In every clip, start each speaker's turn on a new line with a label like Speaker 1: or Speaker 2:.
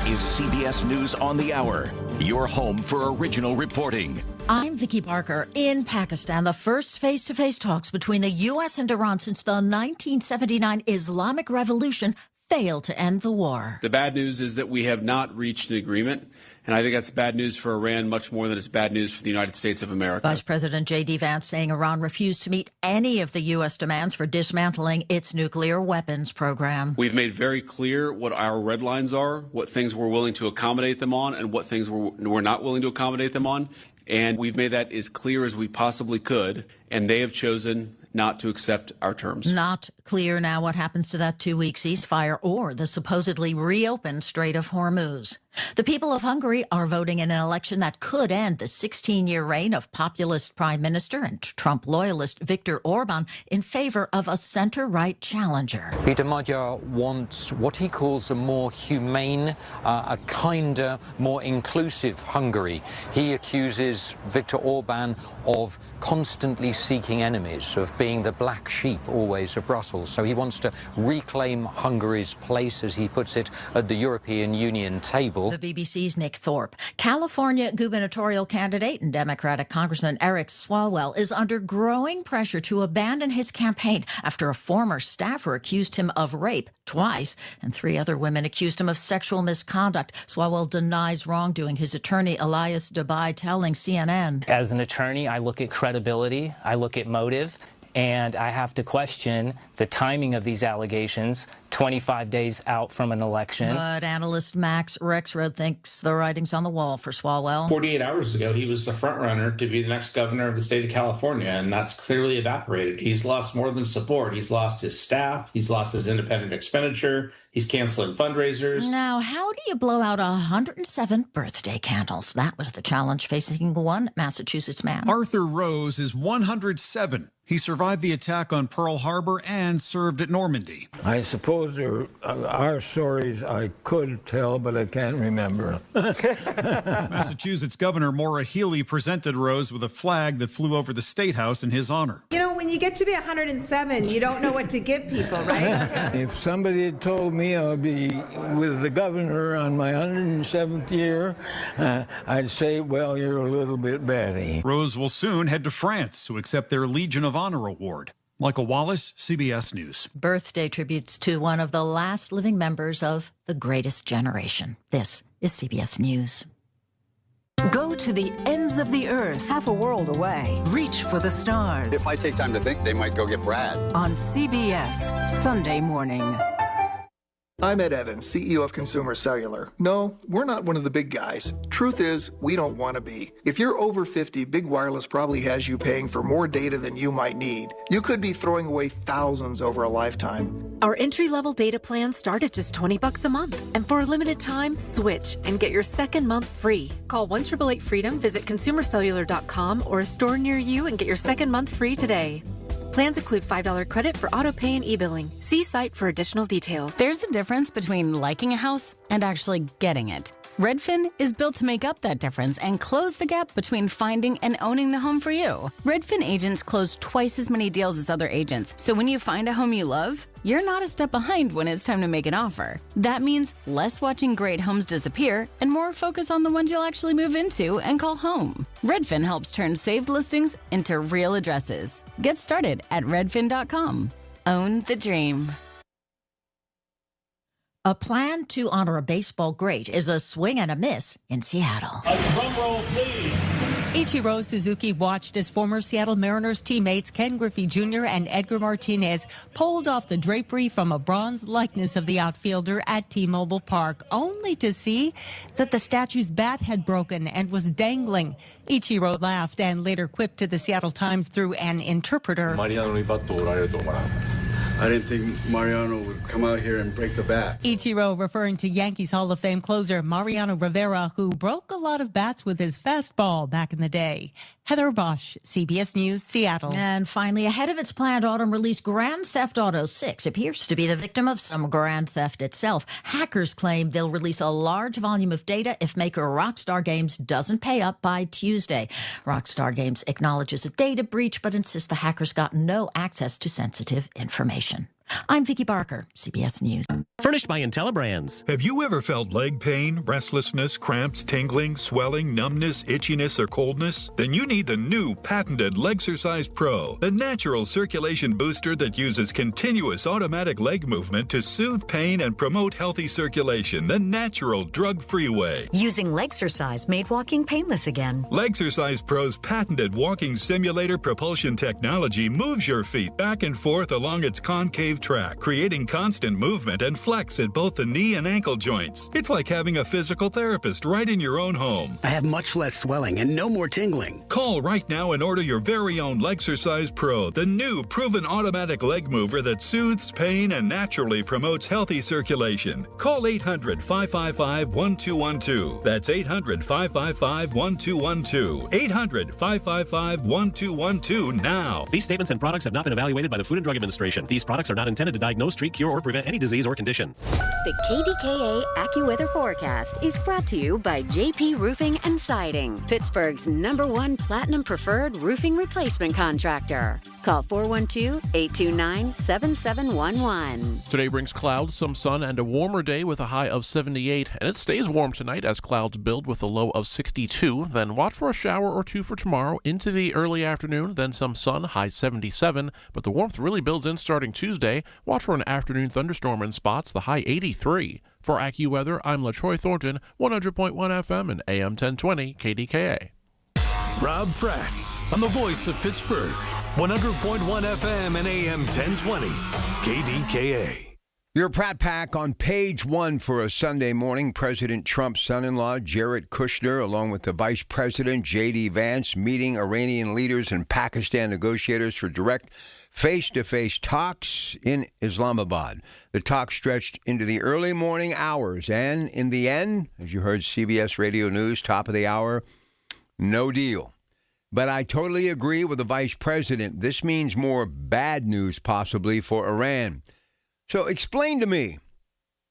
Speaker 1: is CBS News on the Hour, your home for original reporting.
Speaker 2: I'm Vicki Barker. In Pakistan, the first face-to-face talks between the U.S. and Iran since the 1979 Islamic Revolution failed to end the war.
Speaker 3: The bad news is that we have not reached an agreement, and I think that's bad news for Iran much more than it's bad news for the United States of America.
Speaker 2: Vice President J.D. Vance saying Iran refused to meet any of the U.S. demands for dismantling its nuclear weapons program.
Speaker 3: We've made very clear what our red lines are, what things we're willing to accommodate them on, and what things we're not willing to accommodate them on. And we've made that as clear as we possibly could, and they have chosen not to accept our terms.
Speaker 2: Not clear now what happens to that 2-week ceasefire or the supposedly reopened Strait of Hormuz. The people of Hungary are voting in an election that could end the 16-year reign of populist Prime Minister and Trump loyalist Viktor Orban in favor of a center-right challenger.
Speaker 4: Peter Magyar wants what he calls a more humane, a kinder, more inclusive Hungary. He accuses Viktor Orban of constantly seeking enemies, of being the black sheep always of Brussels. So he wants to reclaim Hungary's place, as he puts it, at the European Union table.
Speaker 2: The BBC's Nick Thorpe. California gubernatorial candidate and Democratic Congressman Eric Swalwell is under growing pressure to abandon his campaign after a former staffer accused him of rape twice, and 3 other women accused him of sexual misconduct. Swalwell denies wrongdoing, his attorney Elias Debye telling CNN.
Speaker 5: As an attorney, I look at credibility, I look at motive, and I have to question the timing of these allegations 25 days out from an election.
Speaker 2: But analyst Max Rexroad thinks the writing's on the wall for Swalwell.
Speaker 6: 48 hours ago, he was the front runner to be the next governor of the state of California, and that's clearly evaporated. He's lost more than support. He's lost his staff. He's lost his independent expenditure. He's canceling fundraisers.
Speaker 2: Now, how do you blow out 107 birthday candles? That was the challenge facing one Massachusetts man.
Speaker 7: Arthur Rose is 107. He survived the attack on Pearl Harbor and served at Normandy.
Speaker 8: I suppose there are stories I could tell, but I can't remember.
Speaker 7: Massachusetts Governor Maura Healey presented Rose with a flag that flew over the State House in his honor.
Speaker 9: You know, when you get to be 107, you don't know what to give people, right?
Speaker 8: If somebody had told me I would be with the governor on my 107th year, I'd say, well, you're a little bit batty.
Speaker 7: Rose will soon head to France to accept their Legion of Honor Award. Michael Wallace, CBS News.
Speaker 2: Birthday tributes to one of the last living members of the greatest generation. This is CBS News.
Speaker 10: Go to the ends of the earth, half a world away. Reach for the stars.
Speaker 11: If I take time to think, they might go get Brad.
Speaker 10: On CBS, Sunday morning.
Speaker 12: I'm Ed Evans, CEO of Consumer Cellular. No, we're not one of the big guys. Truth is, we don't want to be. If you're over 50, Big Wireless probably has you paying for more data than you might need. You could be throwing away thousands over a lifetime.
Speaker 13: Our entry-level data plans start at just $20 a month. And for a limited time, switch and get your second month free. Call 1-888-FREEDOM, visit consumercellular.com or a store near you and get your second month free today. Plans include $5 credit for auto pay and e-billing. See site for additional details.
Speaker 14: There's a difference between liking a house and actually getting it. Redfin is built to make up that difference and close the gap between finding and owning the home for you. Redfin agents close twice as many deals as other agents, so when you find a home you love, you're not a step behind when it's time to make an offer. That means less watching great homes disappear and more focus on the ones you'll actually move into and call home. Redfin helps turn saved listings into real addresses. Get started at redfin.com. Own the dream.
Speaker 2: A plan to honor a baseball great is a swing and a miss in Seattle.
Speaker 15: A drum roll, please. Ichiro Suzuki watched as former Seattle Mariners teammates Ken Griffey Jr. and Edgar Martinez pulled off the drapery from a bronze likeness of the outfielder at T-Mobile Park, only to see that the statue's bat had broken and was dangling. Ichiro laughed and later quipped to the Seattle Times through an interpreter.
Speaker 16: I didn't think Mariano would come out here and break the bat.
Speaker 15: Ichiro referring to Yankees Hall of Fame closer Mariano Rivera, who broke a lot of bats with his fastball back in the day. Heather Bosch, CBS News, Seattle.
Speaker 2: And finally, ahead of its planned autumn release, Grand Theft Auto 6 appears to be the victim of some grand theft itself. Hackers claim they'll release a large volume of data if maker Rockstar Games doesn't pay up by Tuesday. Rockstar Games acknowledges a data breach, but insists the hackers got no access to sensitive information. I'm Vicki Barker, CBS News.
Speaker 17: Furnished by IntelliBrands.
Speaker 18: Have you ever felt leg pain, restlessness, cramps, tingling, swelling, numbness, itchiness, or coldness? Then you need the new patented Legsercise Pro, the natural circulation booster that uses continuous automatic leg movement to soothe pain and promote healthy circulation the natural, drug-free way.
Speaker 19: Using Legsercise made walking painless again.
Speaker 18: Legsercise Pro's patented walking simulator propulsion technology moves your feet back and forth along its concave track, creating constant movement and flex at both the knee and ankle joints. It's like having a physical therapist right in your own home.
Speaker 17: I have much less swelling and no more tingling.
Speaker 18: Call right now and order your very own Legsercise Pro, the new proven automatic leg mover that soothes pain and naturally promotes healthy circulation. Call 800-555-1212. That's 800-555-1212. 800-555-1212 now.
Speaker 17: These statements and products have not been evaluated by the Food and Drug Administration. These products are not intended to diagnose, treat, cure, or prevent any disease or condition.
Speaker 20: The KDKA AccuWeather forecast is brought to you by JP Roofing and Siding, Pittsburgh's #1 Platinum Preferred roofing replacement contractor. Call 412-829-7711.
Speaker 21: Today brings clouds, some sun, and a warmer day with a high of 78, and it stays warm tonight as clouds build with a low of 62. Then watch for a shower or two for tomorrow into the early afternoon, then some sun, high 77, but the warmth really builds in starting Tuesday. Watch for an afternoon thunderstorm in spots, the high 83. For AccuWeather, I'm LaTroy Thornton, 100.1 FM and AM 1020 KDKA.
Speaker 22: Rob Fracks on the voice of Pittsburgh, 100.1 FM and AM 1020 KDKA.
Speaker 23: Your Pratt Pack on page one for a Sunday morning. President Trump's son-in-law, Jared Kushner, along with the Vice President, J.D. Vance, meeting Iranian leaders and Pakistan negotiators for direct face-to-face talks in Islamabad. The talks stretched into the early morning hours, and in the end, as you heard CBS Radio News, top of the hour, no deal. But I totally agree with the Vice President. This means more bad news, possibly, for Iran. So explain to me,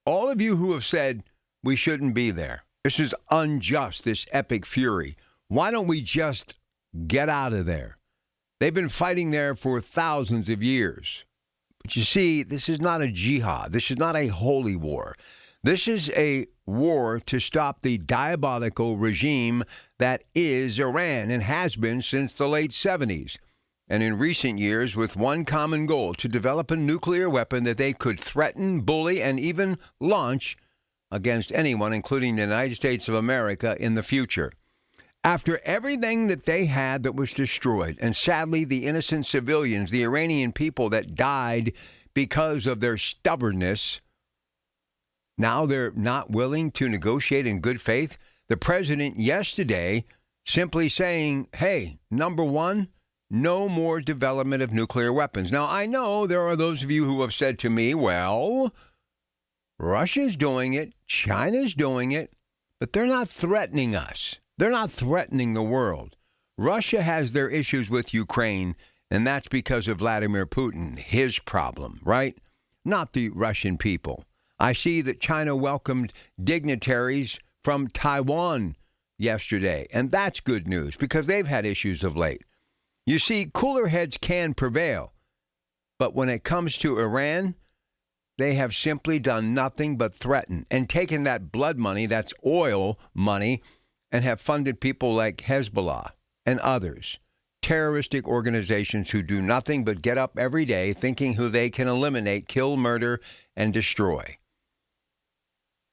Speaker 23: all of you who have said we shouldn't be there, this is unjust, this epic fury, why don't we just get out of there? They've been fighting there for thousands of years. But you see, this is not a jihad. This is not a holy war. This is a war to stop the diabolical regime that is Iran and has been since the late 70s. And in recent years, with one common goal, to develop a nuclear weapon that they could threaten, bully, and even launch against anyone, including the United States of America, in the future. After everything that they had that was destroyed, and sadly the innocent civilians, the Iranian people that died because of their stubbornness, now they're not willing to negotiate in good faith. The president yesterday simply saying, hey, number one, no more development of nuclear weapons. Now, I know there are those of you who have said to me, well, Russia's doing it, China's doing it, but they're not threatening us. They're not threatening the world. Russia has their issues with Ukraine, and that's because of Vladimir Putin, his problem, right? Not the Russian people. I see that China welcomed dignitaries from Taiwan yesterday, and that's good news because they've had issues of late. You see, cooler heads can prevail, but when it comes to Iran, they have simply done nothing but threaten and taken that blood money, that's oil money, and have funded people like Hezbollah and others, terroristic organizations who do nothing but get up every day thinking who they can eliminate, kill, murder, and destroy.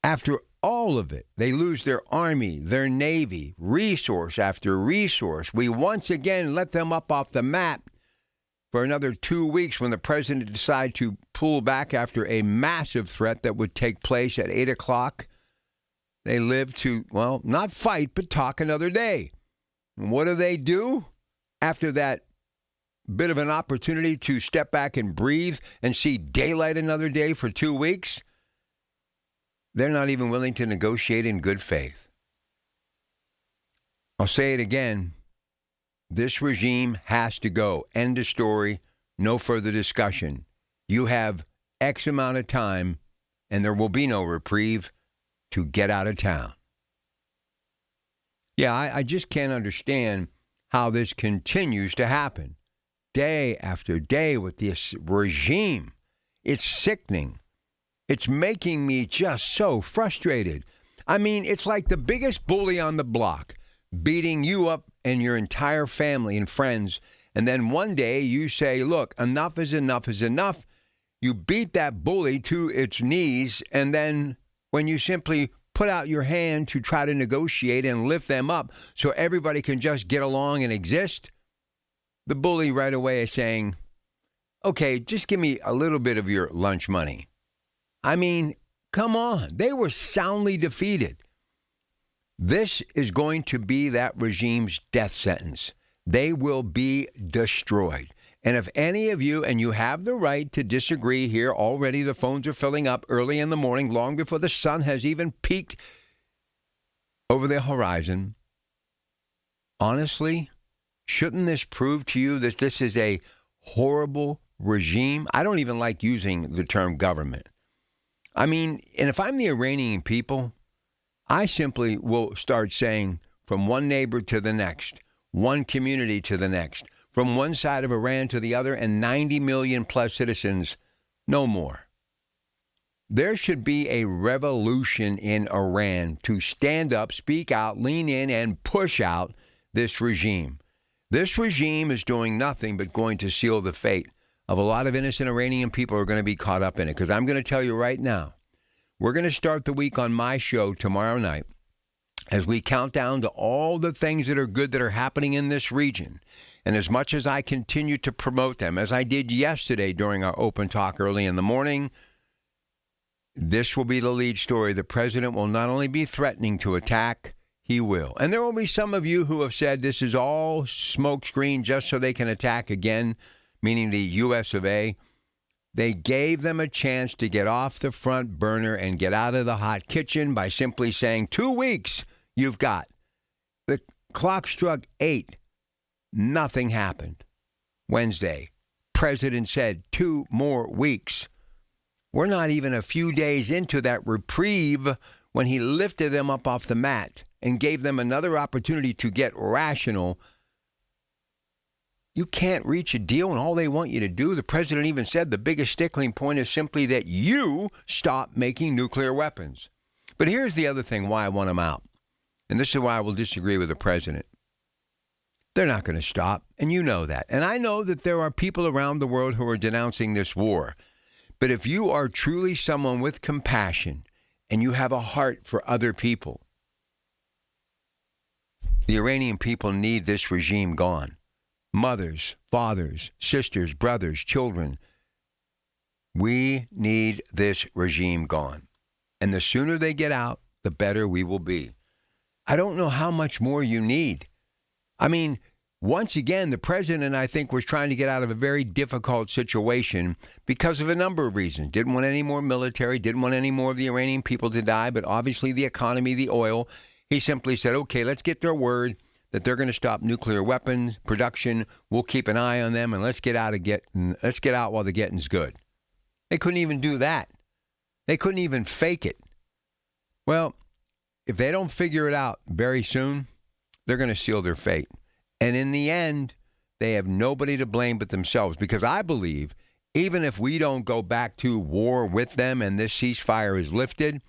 Speaker 23: After all of it, they lose their army, their navy, resource after resource. We once again let them up off the map for another 2 weeks when the president decided to pull back after a massive threat that would take place at 8 o'clock. They live to, well, not fight, but talk another day. And what do? After that bit of an opportunity to step back and breathe and see daylight another day for 2 weeks, they're not even willing to negotiate in good faith. I'll say it again. This regime has to go. End of story. No further discussion. You have X amount of time, and there will be no reprieve to get out of town. Yeah, I just can't understand how this continues to happen. Day after day with this regime. It's sickening. It's making me just so frustrated. I mean, it's like the biggest bully on the block beating you up and your entire family and friends. And then one day you say, look, enough is enough is enough. You beat that bully to its knees. And then when you simply put out your hand to try to negotiate and lift them up so everybody can just get along and exist, the bully right away is saying, okay, just give me a little bit of your lunch money. I mean, come on. They were soundly defeated. This is going to be that regime's death sentence. They will be destroyed. And if any of you, and you have the right to disagree here, already the phones are filling up early in the morning, long before the sun has even peaked over the horizon. Honestly, shouldn't this prove to you that this is a horrible regime? I don't even like using the term government. I mean, and if I'm the Iranian people, I simply will start saying from one neighbor to the next, one community to the next, from one side of Iran to the other, and 90 million plus citizens, no more. There should be a revolution in Iran to stand up, speak out, lean in, and push out this regime. This regime is doing nothing but going to seal the fate of a lot of innocent Iranian people who are going to be caught up in it. Because I'm going to tell you right now, we're going to start the week on my show tomorrow night as we count down to all the things that are good that are happening in this region. And as much as I continue to promote them, as I did yesterday during our open talk early in the morning, this will be the lead story. The president will not only be threatening to attack, he will. And there will be some of you who have said this is all smokescreen just so they can attack again, meaning the U.S. of A. They gave them a chance to get off the front burner and get out of the hot kitchen by simply saying 2 weeks you've got. The clock struck 8. Nothing happened. Wednesday, president said 2 more weeks. We're not even a few days into that reprieve when he lifted them up off the mat and gave them another opportunity to get rational. You can't reach a deal, and all they want you to do, the president even said the biggest stickling point is simply that you stop making nuclear weapons. But here's the other thing why I want them out. And this is why I will disagree with the president. They're not going to stop, and you know that. And I know that there are people around the world who are denouncing this war. But if you are truly someone with compassion and you have a heart for other people, the Iranian people need this regime gone. Mothers, fathers, sisters, brothers, children. We need this regime gone. And the sooner they get out, the better we will be. I don't know how much more you need. I mean, once again, the president, I think, was trying to get out of a very difficult situation because of a number of reasons. Didn't want any more military, didn't want any more of the Iranian people to die, but obviously the economy, the oil. He simply said, okay, let's get their word that they're going to stop nuclear weapons production. We'll keep an eye on them, and let's get out while the getting's good. They couldn't even do that. They couldn't even fake it. Well, if they don't figure it out very soon, they're going to seal their fate. And in the end, they have nobody to blame but themselves, because I believe even if we don't go back to war with them and this ceasefire is lifted,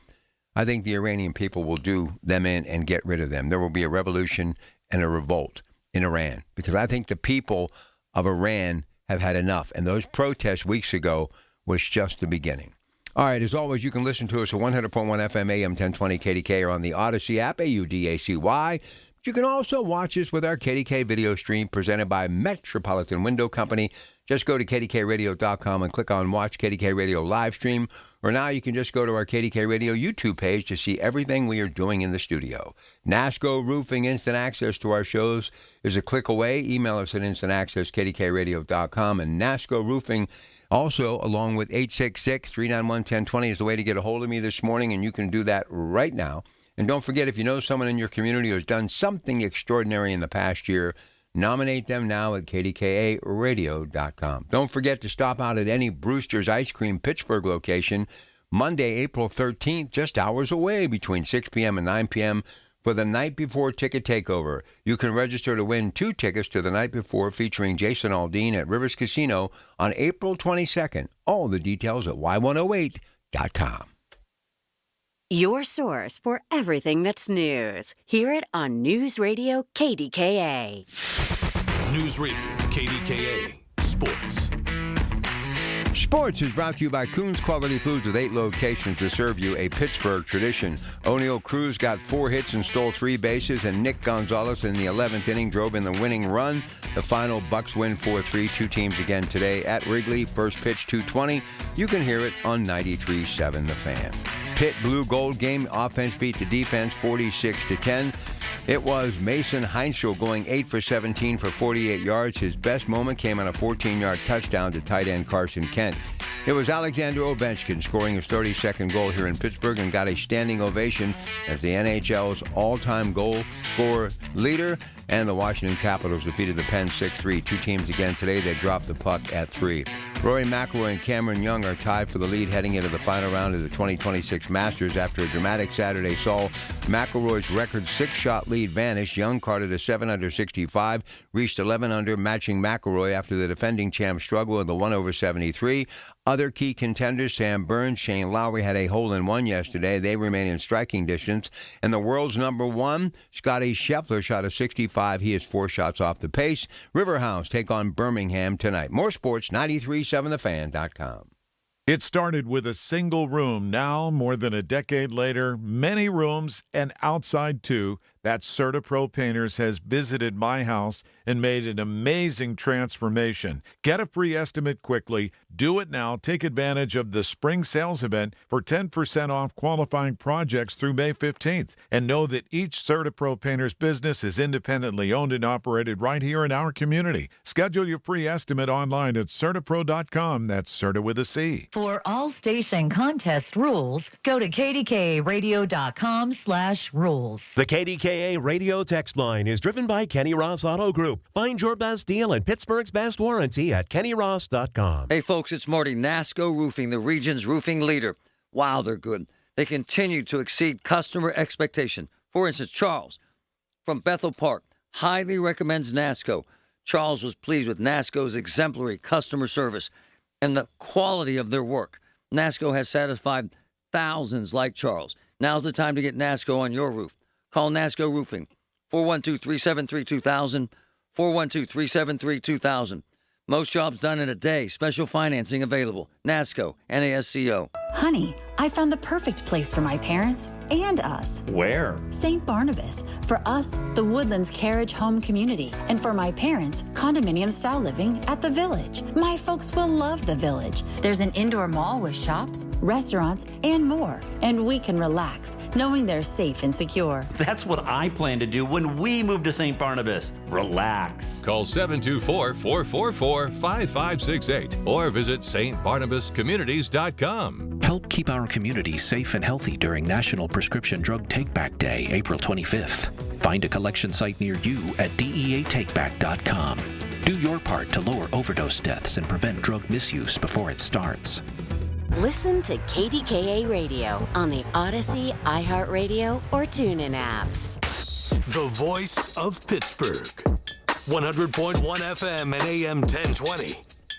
Speaker 23: I think the Iranian people will do them in and get rid of them. There will be a revolution and a revolt in Iran, because I think the people of Iran have had enough. And those protests weeks ago was just the beginning. All right, as always, you can listen to us at 100.1 FM AM 1020 KDK or on the Odyssey app, AUDACY. You can also watch us with our KDK video stream presented by Metropolitan Window Company. Just go to KDKRadio.com and click on Watch KDK Radio Livestream. Or now you can just go to our KDK Radio YouTube page to see everything we are doing in the studio. NASCO Roofing, instant access to our shows is a click away. Email us at instantaccess@KDKRadio.com. And NASCO Roofing also, along with 866-391-1020 is the way to get a hold of me this morning, and you can do that right now. And don't forget, if you know someone in your community who has done something extraordinary in the past year, nominate them now at KDKA-Radio.com. Don't forget to stop out at any Brewster's Ice Cream Pittsburgh location Monday, April 13th, just hours away between 6 p.m. and 9 p.m. for the Night Before Ticket Takeover. You can register to win 2 tickets to the Night Before featuring Jason Aldean at Rivers Casino on April 22nd. All the details at Y108 KDKA-AM.com.
Speaker 20: Your source for everything that's news. Hear it on News Radio KDKA.
Speaker 22: News Radio KDKA Sports.
Speaker 23: Sports is brought to you by Coons Quality Foods with 8 locations to serve you a Pittsburgh tradition. O'Neal Cruz got 4 hits and stole 3 bases, and Nick Gonzalez in the 11th inning drove in the winning run. The final, Bucks win 4-3. 2 teams again today at Wrigley. First pitch 2:20. You can hear it on 93.7 The Fan. Pitt Blue Gold game. Offense beat the defense 46-10. It was Mason Heinzel going 8 for 17 for 48 yards. His best moment came on a 14-yard touchdown to tight end Carson Kent. It was Alexander Ovechkin scoring his 32nd goal here in Pittsburgh and got a standing ovation as the NHL's all-time goal scorer leader. And the Washington Capitals defeated the Pens 6-3. 2 teams again today. They dropped the puck at 3. Rory McIlroy and Cameron Young are tied for the lead heading into the final round of the 2026 Masters after a dramatic Saturday saw McIlroy's record 6-shot lead vanish. Young carded a 7-under 65, reached 11 under, matching McIlroy after the defending champ struggled with the 1/73. Other key contenders, Sam Burns, Shane Lowry, had a hole-in-one yesterday. They remain in striking distance. And the world's number 1, Scotty Scheffler, shot a 65. He is 4 shots off the pace. Riverhounds take on Birmingham tonight. More sports, 93.7thefan.com.
Speaker 1: It started with a single room. Now, more than a decade later, many rooms and outside too. That CertaPro Painters has visited my house and made an amazing transformation. Get a free estimate quickly. Do it now. Take advantage of the spring sales event for 10% off qualifying projects through May 15th. And know that each CertaPro Painters business is independently owned and operated right here in our community. Schedule your free estimate online at CertaPro.com. That's Certa with a C.
Speaker 3: For all station contest rules, go to KDKARadio.com/rules.
Speaker 17: The KDKA Radio text line is driven by Kenny Ross Auto Group. Find your best deal and Pittsburgh's best warranty at KennyRoss.com.
Speaker 4: Hey, folks, it's Marty. NASCO Roofing, the region's roofing leader. Wow, they're good. They continue to exceed customer expectation. For instance, Charles from Bethel Park highly recommends NASCO. Charles was pleased with NASCO's exemplary customer service and the quality of their work. NASCO has satisfied thousands like Charles. Now's the time to get NASCO on your roof. Call NASCO Roofing, 412-373-2000, 412-373-2000. Most jobs done in a day. Special financing available. NASCO, NASCO.
Speaker 24: Honey, I found the perfect place for my parents and us.
Speaker 17: Where?
Speaker 24: St. Barnabas. For us, the Woodlands Carriage Home Community. And for my parents, condominium-style living at the Village. My folks will love the Village. There's an indoor mall with shops, restaurants, and more. And we can relax, knowing they're safe and secure.
Speaker 25: That's what I plan to do when we move to St. Barnabas. Relax.
Speaker 26: Call 724-444-5568 or visit stbarnabascommunities.com.
Speaker 27: Help keep our community safe and healthy during National Prescription Drug Take-Back Day, April 25th. Find a collection site near you at DEATakeback.com. Do your part to lower overdose deaths and prevent drug misuse before it starts.
Speaker 20: Listen to KDKA Radio on the Odyssey, iHeartRadio, or TuneIn apps.
Speaker 22: The voice of Pittsburgh. 100.1 FM and AM 1020.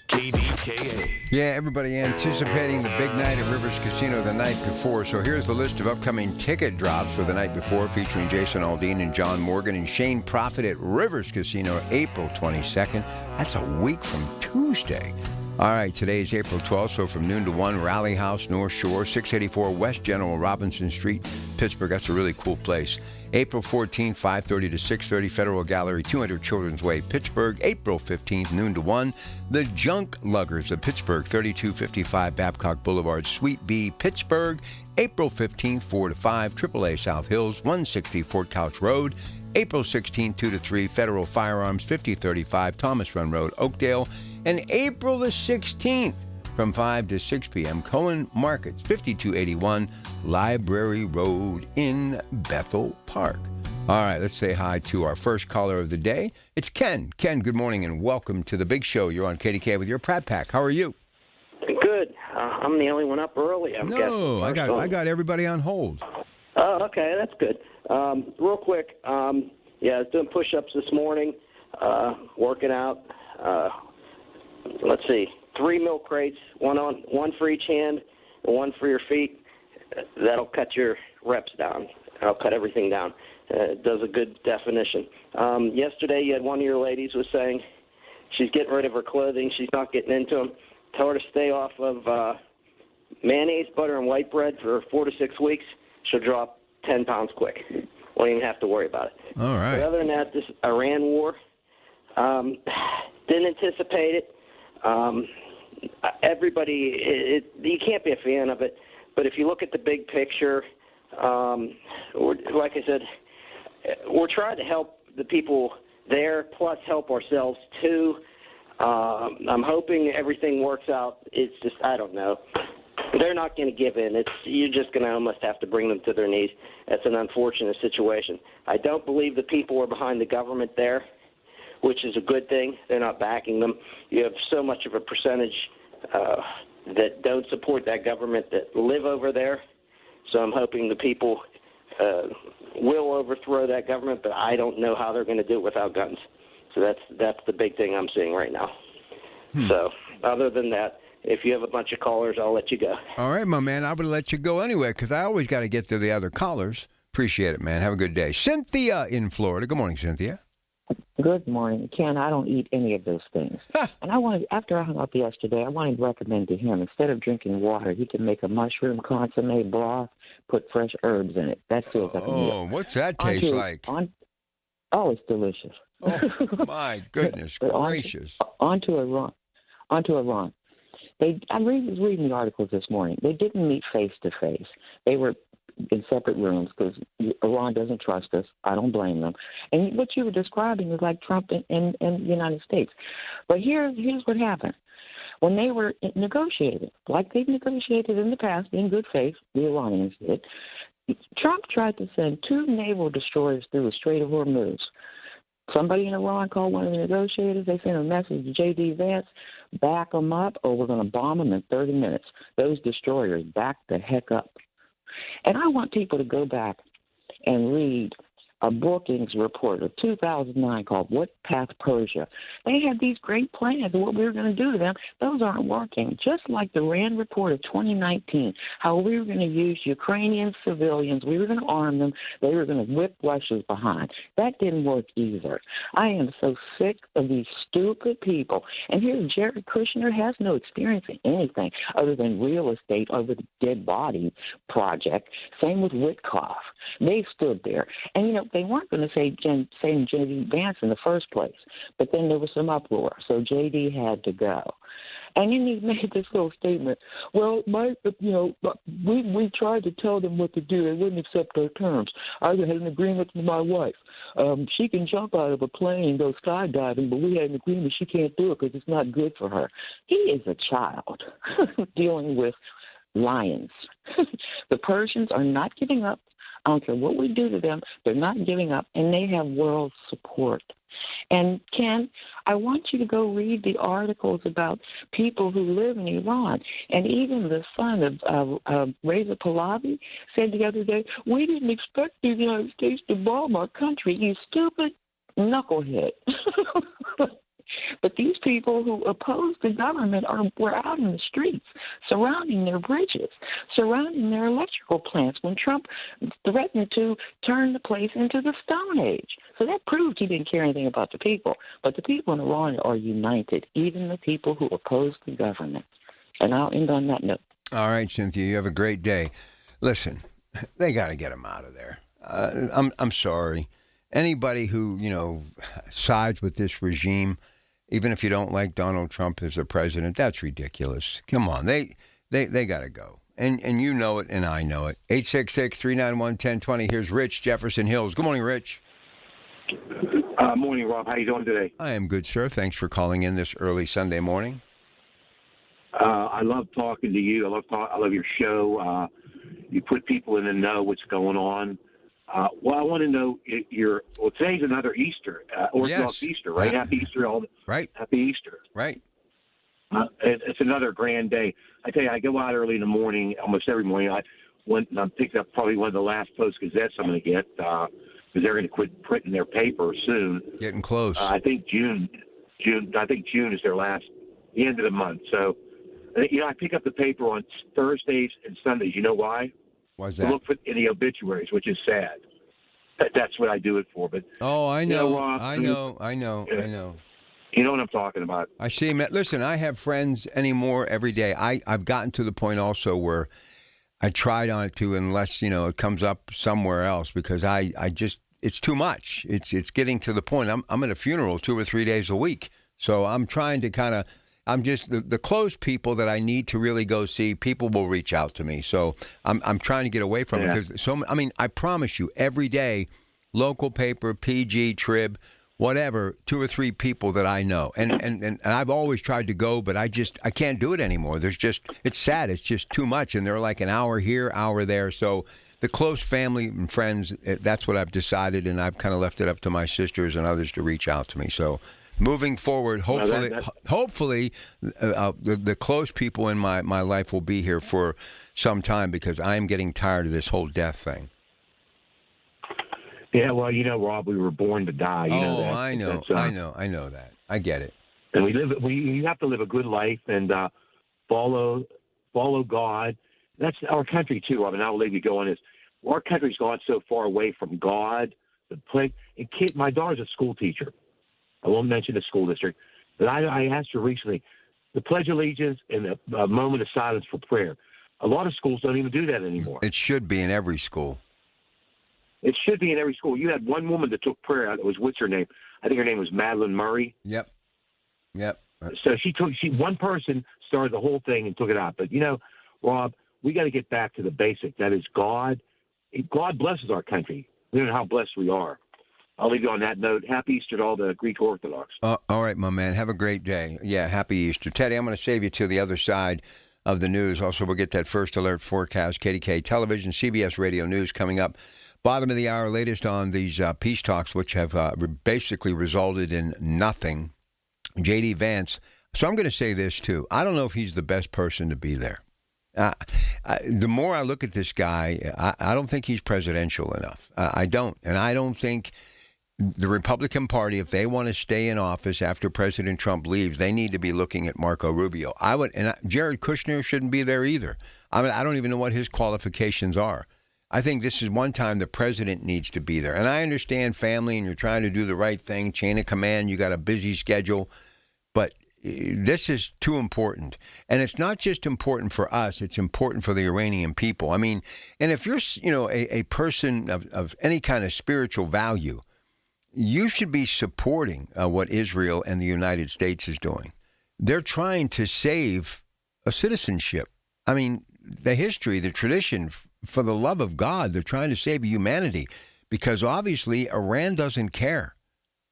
Speaker 22: KDKA.
Speaker 23: Yeah, everybody anticipating the big night at Rivers Casino the night before. So here's the list of upcoming ticket drops for the night before, featuring Jason Aldean and John Morgan and Shane Profit at Rivers Casino, April 22nd. That's a week from Tuesday. All right, today is April 12th, so from noon to 1, Rally House, North Shore, 684 West General Robinson Street, Pittsburgh. That's a really cool place. April 14th, 5:30 to 6:30, Federal Gallery, 200 Children's Way, Pittsburgh. April 15th, noon to 1, The Junk Luggers of Pittsburgh, 3255 Babcock Boulevard, Suite B, Pittsburgh. April 15th, 4 to 5, AAA South Hills, 160 Fort Couch Road. April 16th, 2 to 3, Federal Firearms, 5035 Thomas Run Road, Oakdale. And April the 16th, from 5 to 6 p.m., Cohen Markets, 5281 Library Road in Bethel Park. All right, let's say hi to our first caller of the day. It's Ken. Ken, good morning and welcome to the big show. You're on KDK with your Pratt Pack. How are you?
Speaker 28: Good. I'm the only one up early, I'm guessing.
Speaker 23: No, I got everybody on hold.
Speaker 28: Oh, okay, that's good. Real quick, I was doing push-ups this morning, working out. Let's see, 3 milk crates, one for each hand, the one for your feet, that'll cut your reps down. That'll cut everything down. It does a good definition. Yesterday, you had one of your ladies was saying she's getting rid of her clothing. She's not getting into them. Tell her to stay off of mayonnaise, butter, and white bread for 4 to 6 weeks. She'll drop 10 pounds quick. Won't even have to worry about it.
Speaker 23: All right.
Speaker 28: But other than that, this Iran war, didn't anticipate it. Everybody, you can't be a fan of it. But if you look at the big picture, like I said, we're trying to help the people there, plus help ourselves too. I'm hoping everything works out. It's just, I don't know. They're not going to give in. You're just going to almost have to bring them to their knees. That's an unfortunate situation. I don't believe the people are behind the government there, which is a good thing. They're not backing them. You have so much of a percentage that don't support that government that live over there. So I'm hoping the people will overthrow that government, but I don't know how they're going to do it without guns. So that's the big thing I'm seeing right now. So other than that, if you have a bunch of callers, I'll let you go.
Speaker 23: All right, my man. I would let you go anyway because I always got to get to the other callers. Appreciate it, man. Have a good day. Cynthia in Florida. Good morning, Cynthia.
Speaker 5: Good morning. Ken, I don't eat any of those things. And after I hung up yesterday, I wanted to recommend to him, instead of drinking water, he can make a mushroom consomme broth, put fresh herbs in it. That feels like a meal.
Speaker 23: Oh, what's that taste like?
Speaker 5: It's delicious.
Speaker 23: Oh, my goodness gracious.
Speaker 5: On to Iran. I was reading the articles this morning. They didn't meet face to face. They were in separate rooms because Iran doesn't trust us. I don't blame them. And what you were describing is like Trump and the United States. But here's what happened. When they were negotiating, like they've negotiated in the past in good faith, the Iranians did, Trump tried to send 2 naval destroyers through the Strait of Hormuz. Somebody in Iran called one of the negotiators. They sent a message to J.D. Vance, back them up or we're going to bomb them in 30 minutes. Those destroyers, back the heck up. And I want people to go back and read a Brookings report of 2009 called What Path Persia. They had these great plans of what we were going to do to them. Those aren't working. Just like the RAND report of 2019, how we were going to use Ukrainian civilians, we were going to arm them, they were going to whip Russia's behind. That didn't work either. I am so sick of these stupid people. And here, Jared Kushner has no experience in anything other than real estate over the dead body project. Same with Witkoff. They stood there. And, they weren't going to say J.D. Vance in the first place, but then there was some uproar, so J.D. had to go. And then he made this little statement, well, we tried to tell them what to do. They wouldn't accept our terms. I had an agreement with my wife. She can jump out of a plane and go skydiving, but we had an agreement she can't do it because it's not good for her. He is a child dealing with lions. The Persians are not giving up. I don't care what we do to them, they're not giving up, and they have world support. And, Ken, I want you to go read the articles about people who live in Iran. And even the son of Reza Pahlavi said the other day, we didn't expect the United States to bomb our country, you stupid knucklehead. But these people who oppose the government were out in the streets, surrounding their bridges, surrounding their electrical plants when Trump threatened to turn the place into the Stone Age. So that proved he didn't care anything about the people. But the people in Iran are united, even the people who oppose the government. And I'll end on that note.
Speaker 23: All right, Cynthia, you have a great day. Listen, they got to get him out of there. I'm sorry. Anybody who, sides with this regime, even if you don't like Donald Trump as a president, that's ridiculous. Come on, they got to go. And you know it, and I know it. 866-391-1020. Here's Rich, Jefferson Hills. Good morning, Rich.
Speaker 6: Morning, Rob. How you doing today?
Speaker 23: I am good, sir. Thanks for calling in this early Sunday morning.
Speaker 6: I love talking to you. I love your show. You put people in the know what's going on. Well, I want to know today's another Easter, Orthodox Easter, right? Happy Easter,
Speaker 23: right?
Speaker 6: Happy Easter,
Speaker 23: right?
Speaker 6: It's another grand day. I tell you, I go out early in the morning, almost every morning. I'm picking up probably one of the last Post Gazettes I'm going to get because they're going to quit printing their paper soon.
Speaker 23: Getting close.
Speaker 6: I think June is their last, the end of the month. So I pick up the paper on Thursdays and Sundays. You know why?
Speaker 23: Why's
Speaker 6: To
Speaker 23: that?
Speaker 6: look for in the obituaries, which is sad. That's what I do it for. But
Speaker 23: I know.
Speaker 6: Rob,
Speaker 23: I know.
Speaker 6: You know what I'm talking about.
Speaker 23: I see. Listen, I have friends anymore every day. I've gotten to the point also where I try not to unless, it comes up somewhere else because I just, it's too much. It's getting to the point. I'm at a funeral 2 or 3 days a week. So I'm trying to I'm just the close people that I need to really go see. People will reach out to me, so I'm trying to get away from it because I promise you, every day, local paper, PG, Trib, whatever, 2 or 3 people that I know, and I've always tried to go, but I can't do it anymore. It's sad. It's just too much, and they're like an hour here, hour there. So the close family and friends, that's what I've decided, and I've kind of left it up to my sisters and others to reach out to me. So. Moving forward, hopefully, the close people in my life will be here for some time because I am getting tired of this whole death thing.
Speaker 6: Yeah, well, Rob, we were born to die. You know that.
Speaker 23: I know that. I get it.
Speaker 6: And you have to live a good life and follow God. That's our country too, Rob. And I'll leave you go on this. Our country's gone so far away from God. My daughter's a school teacher. I won't mention the school district, but I asked her recently, the Pledge of Allegiance and a moment of silence for prayer. A lot of schools don't even do that anymore.
Speaker 23: It should be in every school.
Speaker 6: It should be in every school. You had one woman that took prayer out. It was, what's her name? I think her name was Madeline Murray.
Speaker 23: Yep.
Speaker 6: So one person started the whole thing and took it out. But, Rob, we got to get back to the basic. That is God. God blesses our country. We don't know how blessed we are. I'll leave you on that note. Happy Easter to all the Greek Orthodox.
Speaker 23: All right, my man. Have a great day. Yeah, happy Easter. Teddy, I'm going to save you to the other side of the news. Also, we'll get that first alert forecast, KDKA Television, CBS Radio News coming up. Bottom of the hour, latest on these peace talks, which have basically resulted in nothing. J.D. Vance. So I'm going to say this, too. I don't know if he's the best person to be there. The more I look at this guy, I don't think he's presidential enough. I don't. And I don't think the Republican Party, if they want to stay in office after President Trump leaves, they need to be looking at Marco Rubio. Jared Kushner shouldn't be there either. I don't even know what his qualifications are. I think this is one time the president needs to be there. And I understand family and you're trying to do the right thing, chain of command, you got a busy schedule, but this is too important. And it's not just important for us, it's important for the Iranian people. And if you're, a person of any kind of spiritual value, you should be supporting what Israel and the United States is doing. They're trying to save a citizenship. The history, the tradition, for the love of God, they're trying to save humanity because obviously Iran doesn't care.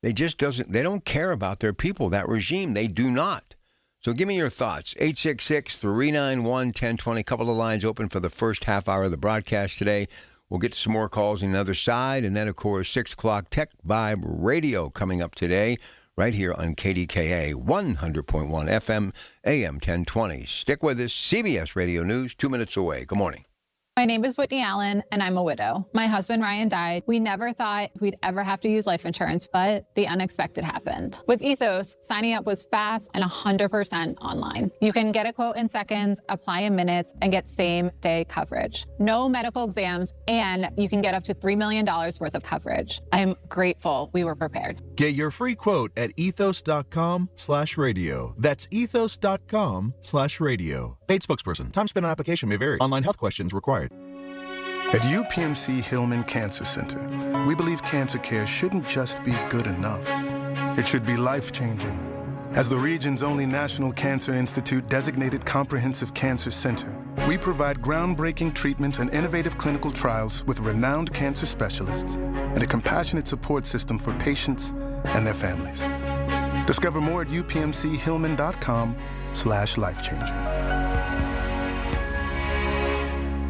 Speaker 23: They don't care about their people, that regime. They do not. So give me your thoughts. 866-391-1020. A couple of lines open for the first half hour of the broadcast today. We'll get to some more calls on the other side. And then, of course, 6 o'clock Tech Vibe Radio coming up today right here on KDKA 100.1 FM, AM 1020. Stick with us. CBS Radio News, 2 minutes away. Good morning.
Speaker 7: My name is Whitney Allen, and I'm a widow. My husband, Ryan, died. We never thought we'd ever have to use life insurance, but the unexpected happened. With Ethos, signing up was fast and 100% online. You can get a quote in seconds, apply in minutes, and get same-day coverage. No medical exams, and you can get up to $3 million worth of coverage. I'm grateful we were prepared.
Speaker 8: Get your free quote at ethos.com/radio. That's ethos.com/radio. Paid spokesperson. Time spent on application may vary. Online health questions required.
Speaker 9: At UPMC Hillman Cancer Center, we believe cancer care shouldn't just be good enough. It should be life-changing. As the region's only National Cancer Institute designated comprehensive cancer center, we provide groundbreaking treatments and innovative clinical trials with renowned cancer specialists and a compassionate support system for patients and their families. Discover more at upmchillman.com/lifechanging.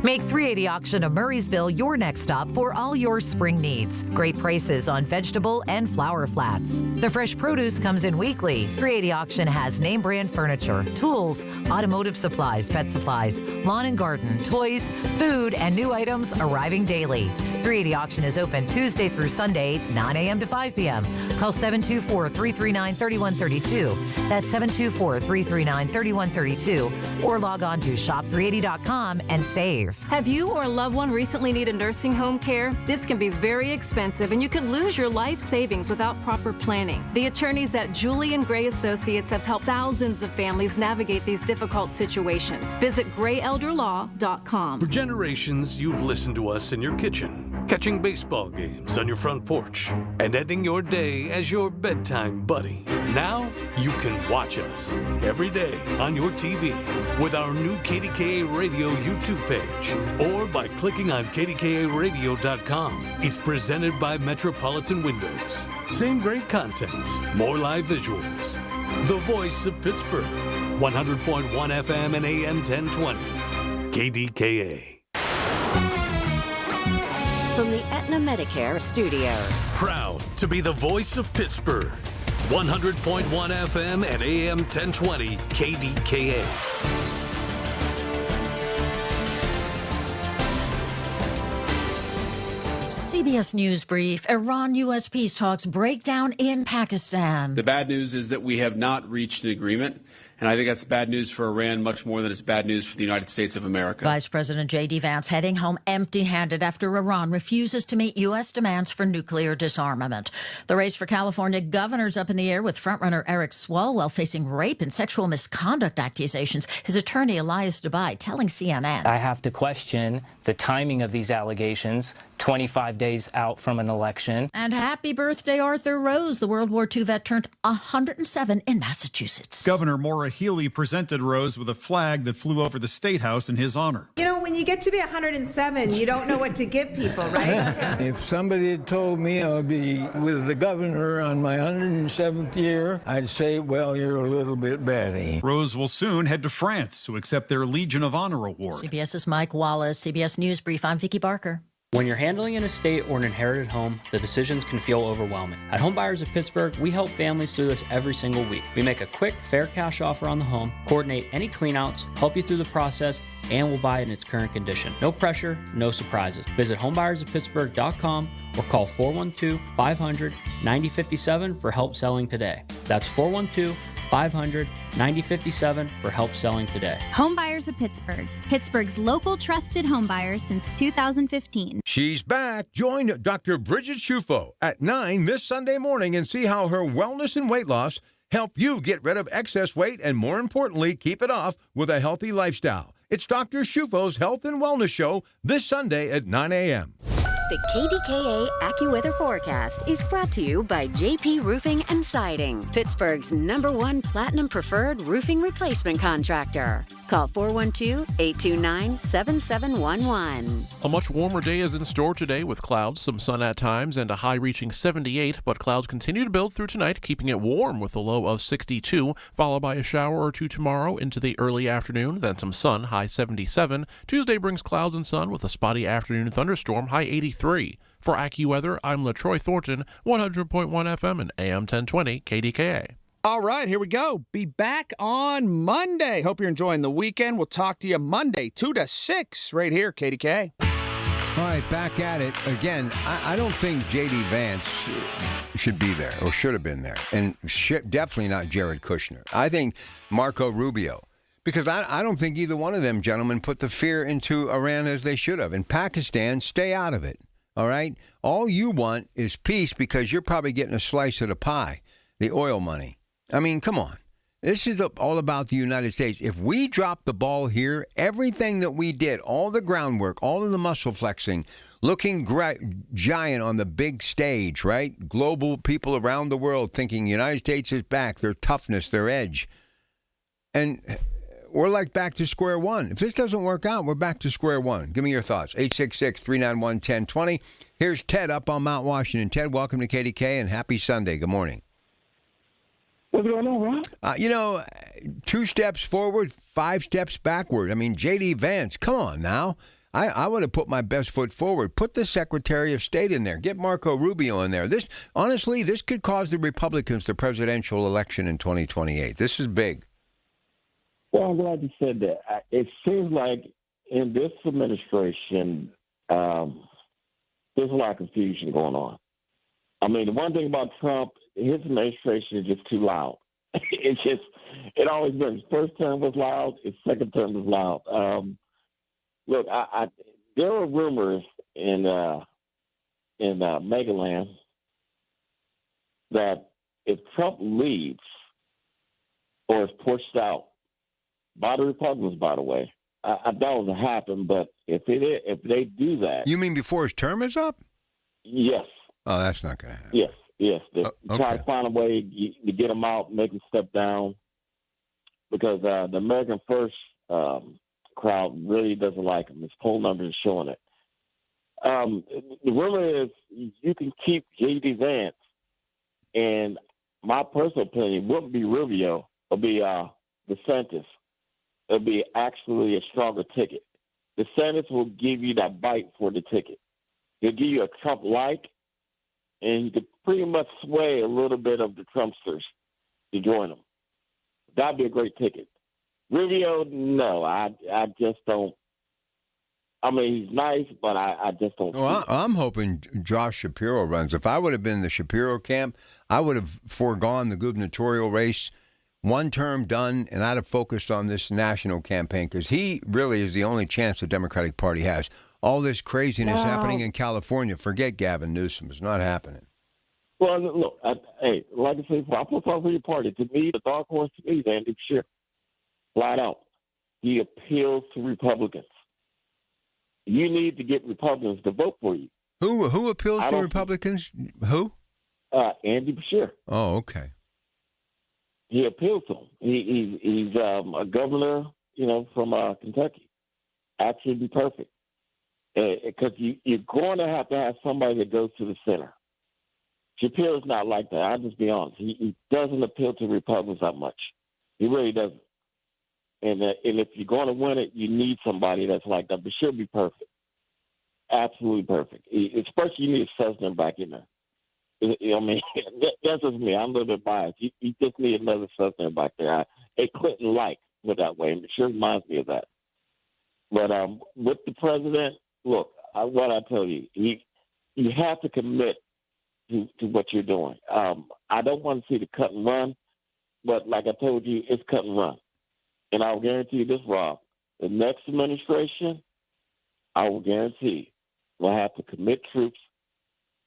Speaker 19: Make 380 Auction of Murraysville your next stop for all your spring needs. Great prices on vegetable and flower flats. The fresh produce comes in weekly. 380 Auction has name brand furniture, tools, automotive supplies, pet supplies, lawn and garden, toys, food, and new items arriving daily. 380 Auction is open Tuesday through Sunday, 9 a.m. to 5 p.m. Call 724-339-3132. That's 724-339-3132. Or log on to shop380.com and save.
Speaker 2: Have you or a loved one recently needed nursing home care? This can be very expensive, and you can lose your life savings without proper planning. The attorneys at Julian Gray Associates have helped thousands of families navigate these difficult situations. Visit grayelderlaw.com.
Speaker 22: For generations, you've listened to us in your kitchen, catching baseball games on your front porch, and ending your day as your bedtime buddy. Now, you can watch us every day on your TV with our new KDKA Radio YouTube page or by clicking on KDKARadio.com. It's presented by Metropolitan Windows. Same great content, more live visuals. The voice of Pittsburgh, 100.1 FM and AM 1020. KDKA.
Speaker 20: From the Aetna Medicare Studios.
Speaker 22: Proud to be the voice of Pittsburgh. 100.1 FM and AM 1020 KDKA.
Speaker 10: CBS News Brief. Iran-U.S. peace talks break down in Pakistan.
Speaker 11: The bad news is that we have not reached an agreement. And I think that's bad news for Iran much more than it's bad news for the United States of America.
Speaker 10: Vice President J.D. Vance heading home empty-handed after Iran refuses to meet U.S. demands for nuclear disarmament. The race for California governor's up in the air with frontrunner Eric Swalwell facing rape and sexual misconduct accusations. His attorney, Elias Dubai, telling CNN.
Speaker 12: I have to question the timing of these allegations 25 days out from an election.
Speaker 10: And happy birthday, Arthur Rose. The World War II vet turned 107 in Massachusetts.
Speaker 13: Governor Maura Healey presented Rose with a flag that flew over the State House in his honor.
Speaker 14: You know, when you get to be 107, you don't know what to give people, right?
Speaker 15: If somebody had told me I would be with the governor on my 107th year, I'd say, well, you're a little bit batty.
Speaker 13: Rose will soon head to France to accept their Legion of Honor award.
Speaker 10: CBS's Mike Wallace, CBS News Brief. I'm Vicki Barker.
Speaker 12: When you're handling an estate or an inherited home, the decisions can feel overwhelming. At Home Buyers of Pittsburgh, we help families through this every single week. We make a quick, fair cash offer on the home, coordinate any cleanouts, help you through the process, and we'll buy it in its current condition. No pressure, no surprises. Visit homebuyersoftpittsburgh.com or call 412-500-9057 for help selling today. That's 412-500-9057 for help selling today.
Speaker 16: Home Buyers of Pittsburgh, Pittsburgh's local trusted home buyer since 2015.
Speaker 23: She's back. Join Dr. Bridget Shufo at 9 this Sunday morning and see how her wellness and weight loss help you get rid of excess weight and, more importantly, keep it off with a healthy lifestyle. It's Dr. Shufo's Health and Wellness Show this Sunday at 9 a.m.
Speaker 20: The KDKA AccuWeather forecast is brought to you by JP Roofing and Siding, Pittsburgh's #1 Platinum Preferred Roofing Replacement Contractor. Call 412-829-7711.
Speaker 21: A much warmer day is in store today with clouds, some sun at times, and a high reaching 78, but clouds continue to build through tonight, keeping it warm with a low of 62, followed by a shower or two tomorrow into the early afternoon, then some sun, high 77. Tuesday brings clouds and sun with a spotty afternoon thunderstorm, high 83. For AccuWeather, I'm LaTroy Thornton, 100.1 FM and AM 1020 KDKA.
Speaker 29: All right, here we go. Be back on Monday. Hope you're enjoying the weekend. We'll talk to you Monday, 2 to 6, right here, KDKA.
Speaker 23: All right, back at it again. I don't think J.D. Vance should be there or should have been there, and definitely not Jared Kushner. I think Marco Rubio, because I don't think either one of them gentlemen put the fear into Iran as they should have. And Pakistan, stay out of it, all right? All you want is peace because you're probably getting a slice of the pie, the oil money. I mean, come on. This is all about the United States. If we drop the ball here, everything that we did, all the groundwork, all of the muscle flexing, looking giant on the big stage, right? Global people around the world thinking the United States is back, their toughness, their edge. And we're like back to square one. If this doesn't work out, we're back to square one. Give me your thoughts. 866-391-1020. Here's Ted up on Mount Washington. Ted, welcome to KDK and happy Sunday. Good morning.
Speaker 30: What's going on, Ron?
Speaker 23: 2 steps forward, 5 steps backward. I mean, J.D. Vance, come on now. I would have put my best foot forward. Put the Secretary of State in there. Get Marco Rubio in there. This could cause the Republicans the presidential election in 2028. This is big.
Speaker 30: Well, I'm glad you said that. It seems like in this administration, the there's a lot of confusion going on. I mean, the one thing about Trump, his administration is just too loud. It always been. His first term was loud. His second term was loud. Look, there are rumors in Megaland that if Trump leaves or is pushed out by the Republicans, by the way, I doubt it'll happen. But if they do that,
Speaker 23: you mean before his term is up?
Speaker 30: Yes.
Speaker 23: Oh, that's not going to happen.
Speaker 30: Yes. They
Speaker 23: okay.
Speaker 30: try to find a way to get him out, make him step down, because the American First crowd really doesn't like him. His poll numbers are showing it. The rumor is you can keep J.D. Vance, and my personal opinion wouldn't be Rubio, it'll be DeSantis. It'll be actually a stronger ticket. DeSantis will give you that bite for the ticket. He'll give you a Trump-like, and you could pretty much sway a little bit of the Trumpsters to join him. That'd be a great ticket. Rubio, no, I just don't. I mean, he's nice, but I just don't.
Speaker 23: Well, I'm hoping Josh Shapiro runs. If I would have been in the Shapiro camp, I would have foregone the gubernatorial race, one term done, and I'd have focused on this national campaign because he really is the only chance the Democratic Party has. All this craziness happening in California, forget Gavin Newsom. It's not happening.
Speaker 30: Well, look, hey, like I said, I put for your party. To me, the dark horse to me is Andy Beshear. Flat out. He appeals to Republicans. You need to get Republicans to vote for you.
Speaker 23: Who appeals to Republicans? Who?
Speaker 30: Andy Beshear.
Speaker 23: Oh, okay.
Speaker 30: He appeals to them. He's a governor, from Kentucky. Absolutely perfect. Because you're going to have somebody that goes to the center. Shapiro's not like that. I'll just be honest. He doesn't appeal to Republicans that much. He really doesn't. And if you're going to win it, you need somebody that's like that. But she'll be perfect. Absolutely perfect. Especially you need a Sussman back in there. I mean, that's just me. I'm a little bit biased. You just need another Sussman back there. A Clinton-like, put it that way. And it sure reminds me of that. But with the president, look, what I tell you, you have to commit to what you're doing. I don't want to see the cut and run, but like I told you, it's cut and run. And I'll guarantee you this, Rob, the next administration, I will guarantee, will have to commit troops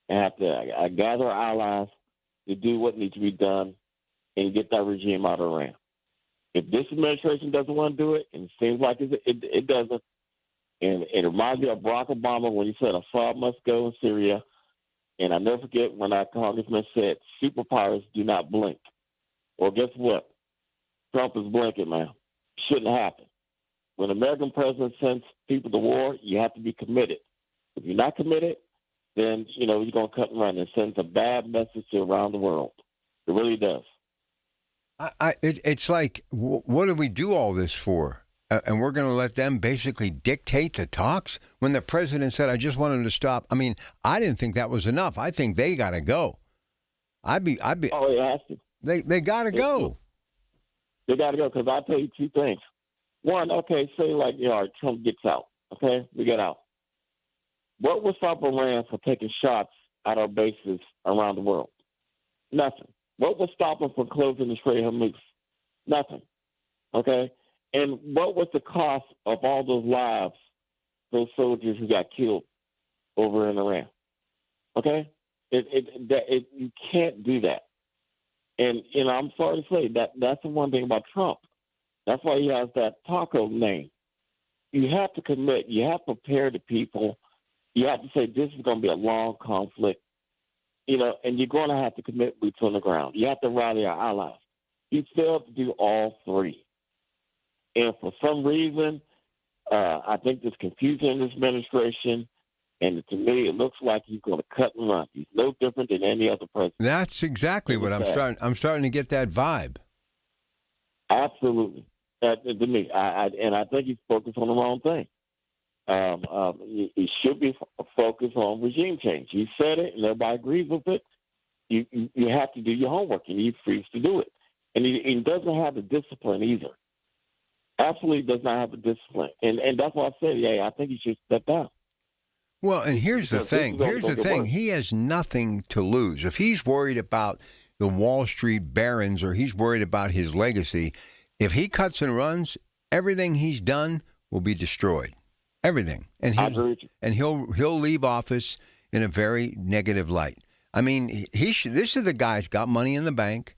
Speaker 30: and have to gather allies to do what needs to be done and get that regime out of Iran. If this administration doesn't want to do it, and it seems like it doesn't, and it reminds me of Barack Obama when he said Assad must go in Syria, and I never forget when our congressman said superpowers do not blink. Well, guess what? Trump is blinking, man. Shouldn't happen. When an American president sends people to war, you have to be committed. If you're not committed, then, you're going to cut and run. It sends a bad message to around the world. It really does.
Speaker 23: It's like, what do we do all this for? And we're going to let them basically dictate the talks? When the president said, I just want him to stop. I mean, I didn't think that was enough. I think they got to go. I'd be. Oh,
Speaker 30: it has to.
Speaker 23: They got to go.
Speaker 30: They got to go because I'll tell you two things. One, okay, say like, Trump gets out. Okay, we get out. What would stop Iran from taking shots at our bases around the world? Nothing. What would stop them from closing the Strait of Hormuz? Nothing. Okay? And what was the cost of all those lives, those soldiers who got killed over in Iran? Okay? You can't do that. And, I'm sorry to say that's the one thing about Trump. That's why he has that taco name. You have to commit. You have to prepare the people. You have to say this is going to be a long conflict, and you're going to have to commit boots on the ground. You have to rally our allies. He failed to do all three. And for some reason, I think there's confusion in this administration. And to me, it looks like he's going to cut and run. He's no different than any other president.
Speaker 23: That's exactly what I'm starting to get that vibe.
Speaker 30: Absolutely. To me, I think he's focused on the wrong thing. He should be focused on regime change. He said it, and everybody agrees with it. You have to do your homework, and he refused to do it. And he doesn't have the discipline either. Absolutely does not have the discipline. And that's why I said, I think he should step down.
Speaker 23: Well, and here's the thing. He has nothing to lose. If he's worried about the Wall Street barons or he's worried about his legacy, if he cuts and runs, everything he's done will be destroyed. Everything. And he'll leave office in a very negative light. I mean, this is the guy who's got money in the bank,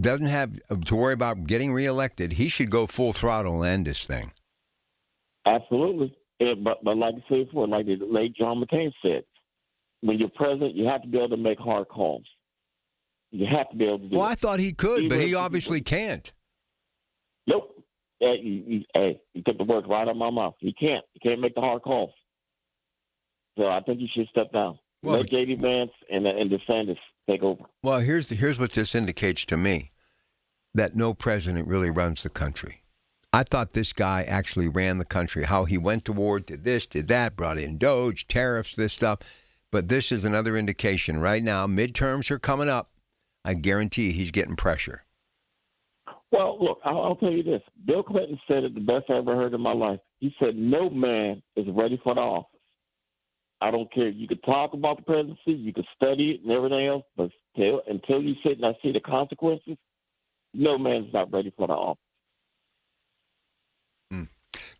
Speaker 23: doesn't have to worry about getting reelected. He should go full throttle and end this thing.
Speaker 30: Absolutely. But like I said before, like the late John McCain said, when you're president, you have to be able to make hard calls. You have to be able to do it.
Speaker 23: Well, I thought he could, but he obviously can't.
Speaker 30: Nope. You took the words right out of my mouth. He can't. He can't make the hard calls. So I think he should step down. Let J.D. Vance and DeSantis take over.
Speaker 23: Well, here's what this indicates to me, that no president really runs the country. I thought this guy actually ran the country, how he went to war, did this, did that, brought in Doge, tariffs, this stuff. But this is another indication. Right now, midterms are coming up. I guarantee he's getting pressure.
Speaker 30: Well, look, I'll tell you this. Bill Clinton said it the best I ever heard in my life. He said, no man is ready for the office. I don't care. You could talk about the presidency, you could study it and everything else, but until you sit and see the consequences, no man's not ready for the office.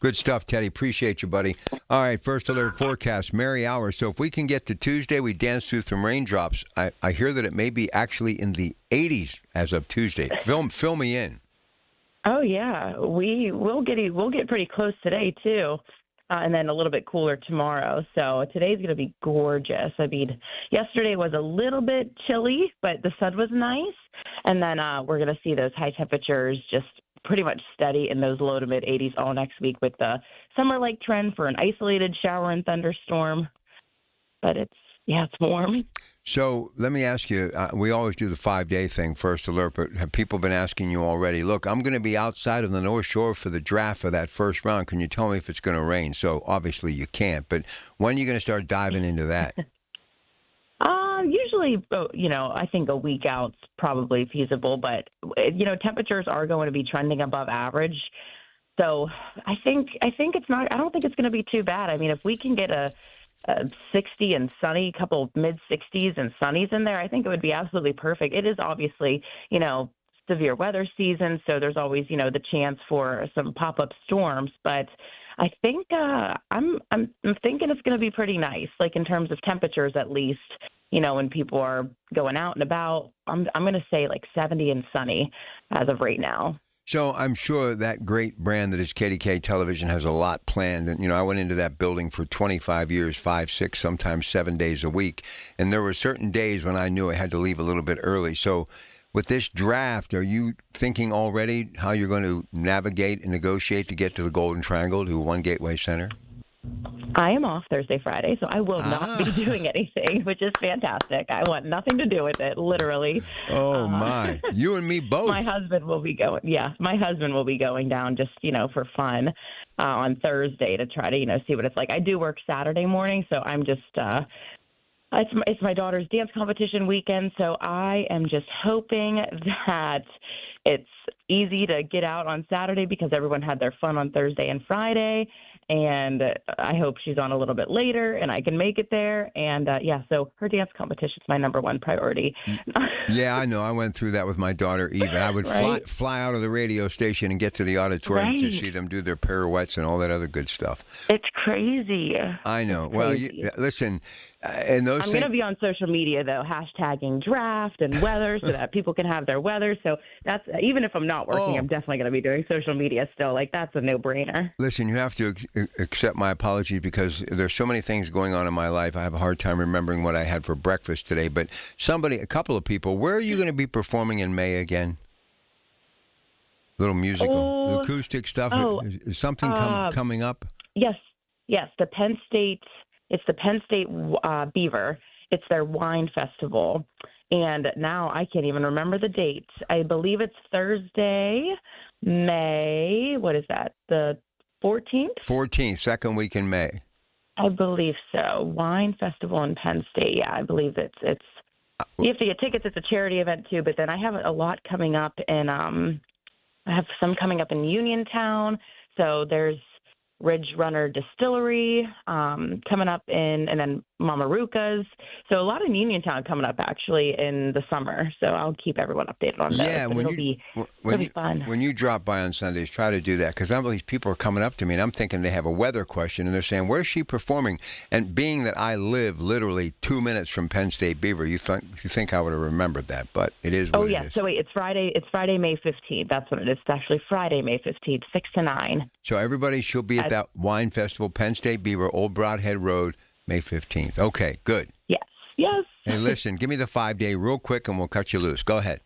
Speaker 23: Good stuff, Teddy. Appreciate you, buddy. All right, first alert forecast, merry hour. So if we can get to Tuesday, we dance through some raindrops. I hear that it may be actually in the 80s as of Tuesday. Fill me in.
Speaker 1: Oh yeah, we'll get pretty close today too, and then a little bit cooler tomorrow. So today's going to be gorgeous. I mean, yesterday was a little bit chilly, but the sun was nice, and then we're going to see those high temperatures just pretty much steady in those low to mid 80s all next week with the summer-like trend for an isolated shower and thunderstorm. But it's warm.
Speaker 23: So let me ask you, we always do the 5-day thing, first alert, but have people been asking you already, look, I'm going to be outside of the North Shore for the draft for that first round. Can you tell me if it's going to rain? So obviously you can't, but when are you going to start diving into that?
Speaker 1: Usually, I think a week out's probably feasible, but, temperatures are going to be trending above average. So I think it's not, I don't think it's going to be too bad. I mean, if we can get a 60 and sunny, couple mid 60s and sunnies in there, I think it would be absolutely perfect. It is obviously, severe weather season, so there's always, the chance for some pop-up storms, but I think I'm thinking it's going to be pretty nice, like in terms of temperatures at least, when people are going out and about. I'm going to say like 70 and sunny as of right now.
Speaker 23: So I'm sure that great brand that is KDKA Television has a lot planned. And, I went into that building for 25 years, 5, 6, sometimes 7 days a week. And there were certain days when I knew I had to leave a little bit early. So with this draft, are you thinking already how you're going to navigate and negotiate to get to the Golden Triangle, to One Gateway Center?
Speaker 1: I am off Thursday, Friday, so I will not be doing anything, which is fantastic. I want nothing to do with it, literally.
Speaker 23: Oh, my. You and me both.
Speaker 1: My husband will be going. Yeah, my husband will be going down just, for fun on Thursday to try to, see what it's like. I do work Saturday morning, so I'm just it's my daughter's dance competition weekend, so I am just hoping that it's easy to get out on Saturday because everyone had their fun on Thursday and Friday. And I hope she's on a little bit later and I can make it there. And, so her dance competition is my number one priority.
Speaker 23: Yeah, I know. I went through that with my daughter, Eva. I would fly out of the radio station and get to the auditorium to see them do their pirouettes and all that other good stuff.
Speaker 1: It's crazy.
Speaker 23: I know. Well, listen, and those
Speaker 1: I'm going to be on social media, though, hashtagging draft and weather so that people can have their weather. So that's, even if I'm not working, I'm definitely going to be doing social media still. Like, that's a no-brainer.
Speaker 23: Listen, you have to accept my apologies because there's so many things going on in my life. I have a hard time remembering what I had for breakfast today. But a couple of people, where are you going to be performing in May again? Little musical, acoustic stuff. Is something coming up?
Speaker 1: Yes. The Penn State. It's the Penn State Beaver. It's their wine festival. And now I can't even remember the date. I believe it's Thursday, May. What is that? The 14th?
Speaker 23: 14th, second week in May.
Speaker 1: I believe so. Wine festival in Penn State. Yeah, I believe it's you have to get tickets. It's a charity event too. But then I have a lot coming up in I have some coming up in Uniontown. So there's Ridge Runner Distillery coming up and then Mamarukas. So a lot in Uniontown coming up actually in the summer. So I'll keep everyone updated on those.
Speaker 23: Yeah,
Speaker 1: it'll be fun.
Speaker 23: When you drop by on Sundays, try to do that, because some of these people are coming up to me and I'm thinking they have a weather question and they're saying, where's she performing? And being that I live literally 2 minutes from Penn State Beaver, you think I would have remembered that, but it is what it is.
Speaker 1: So wait, it's Friday, May 15th. That's what it is. It's actually Friday, May 15th, 6 to 9.
Speaker 23: So everybody should be at that wine festival, Penn State Beaver, Old Broadhead Road, May 15th. Okay, good.
Speaker 1: Yes.
Speaker 23: Hey, listen, give me the 5-day real quick and we'll cut you loose. Go ahead.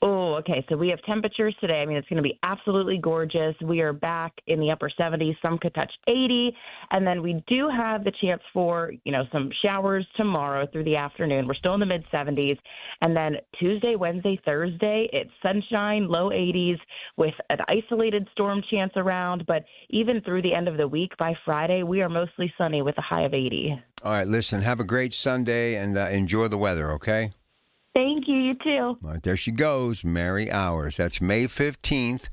Speaker 1: Oh, okay. So we have temperatures today. I mean, it's going to be absolutely gorgeous. We are back in the upper 70s. Some could touch 80. And then we do have the chance for, some showers tomorrow through the afternoon. We're still in the mid 70s. And then Tuesday, Wednesday, Thursday, it's sunshine, low 80s with an isolated storm chance around. But even through the end of the week, by Friday, we are mostly sunny with a high of 80.
Speaker 23: All right, listen, have a great Sunday and enjoy the weather, okay?
Speaker 1: Thank you. You too.
Speaker 23: All right, there she goes, Mary Hours. That's May 15th.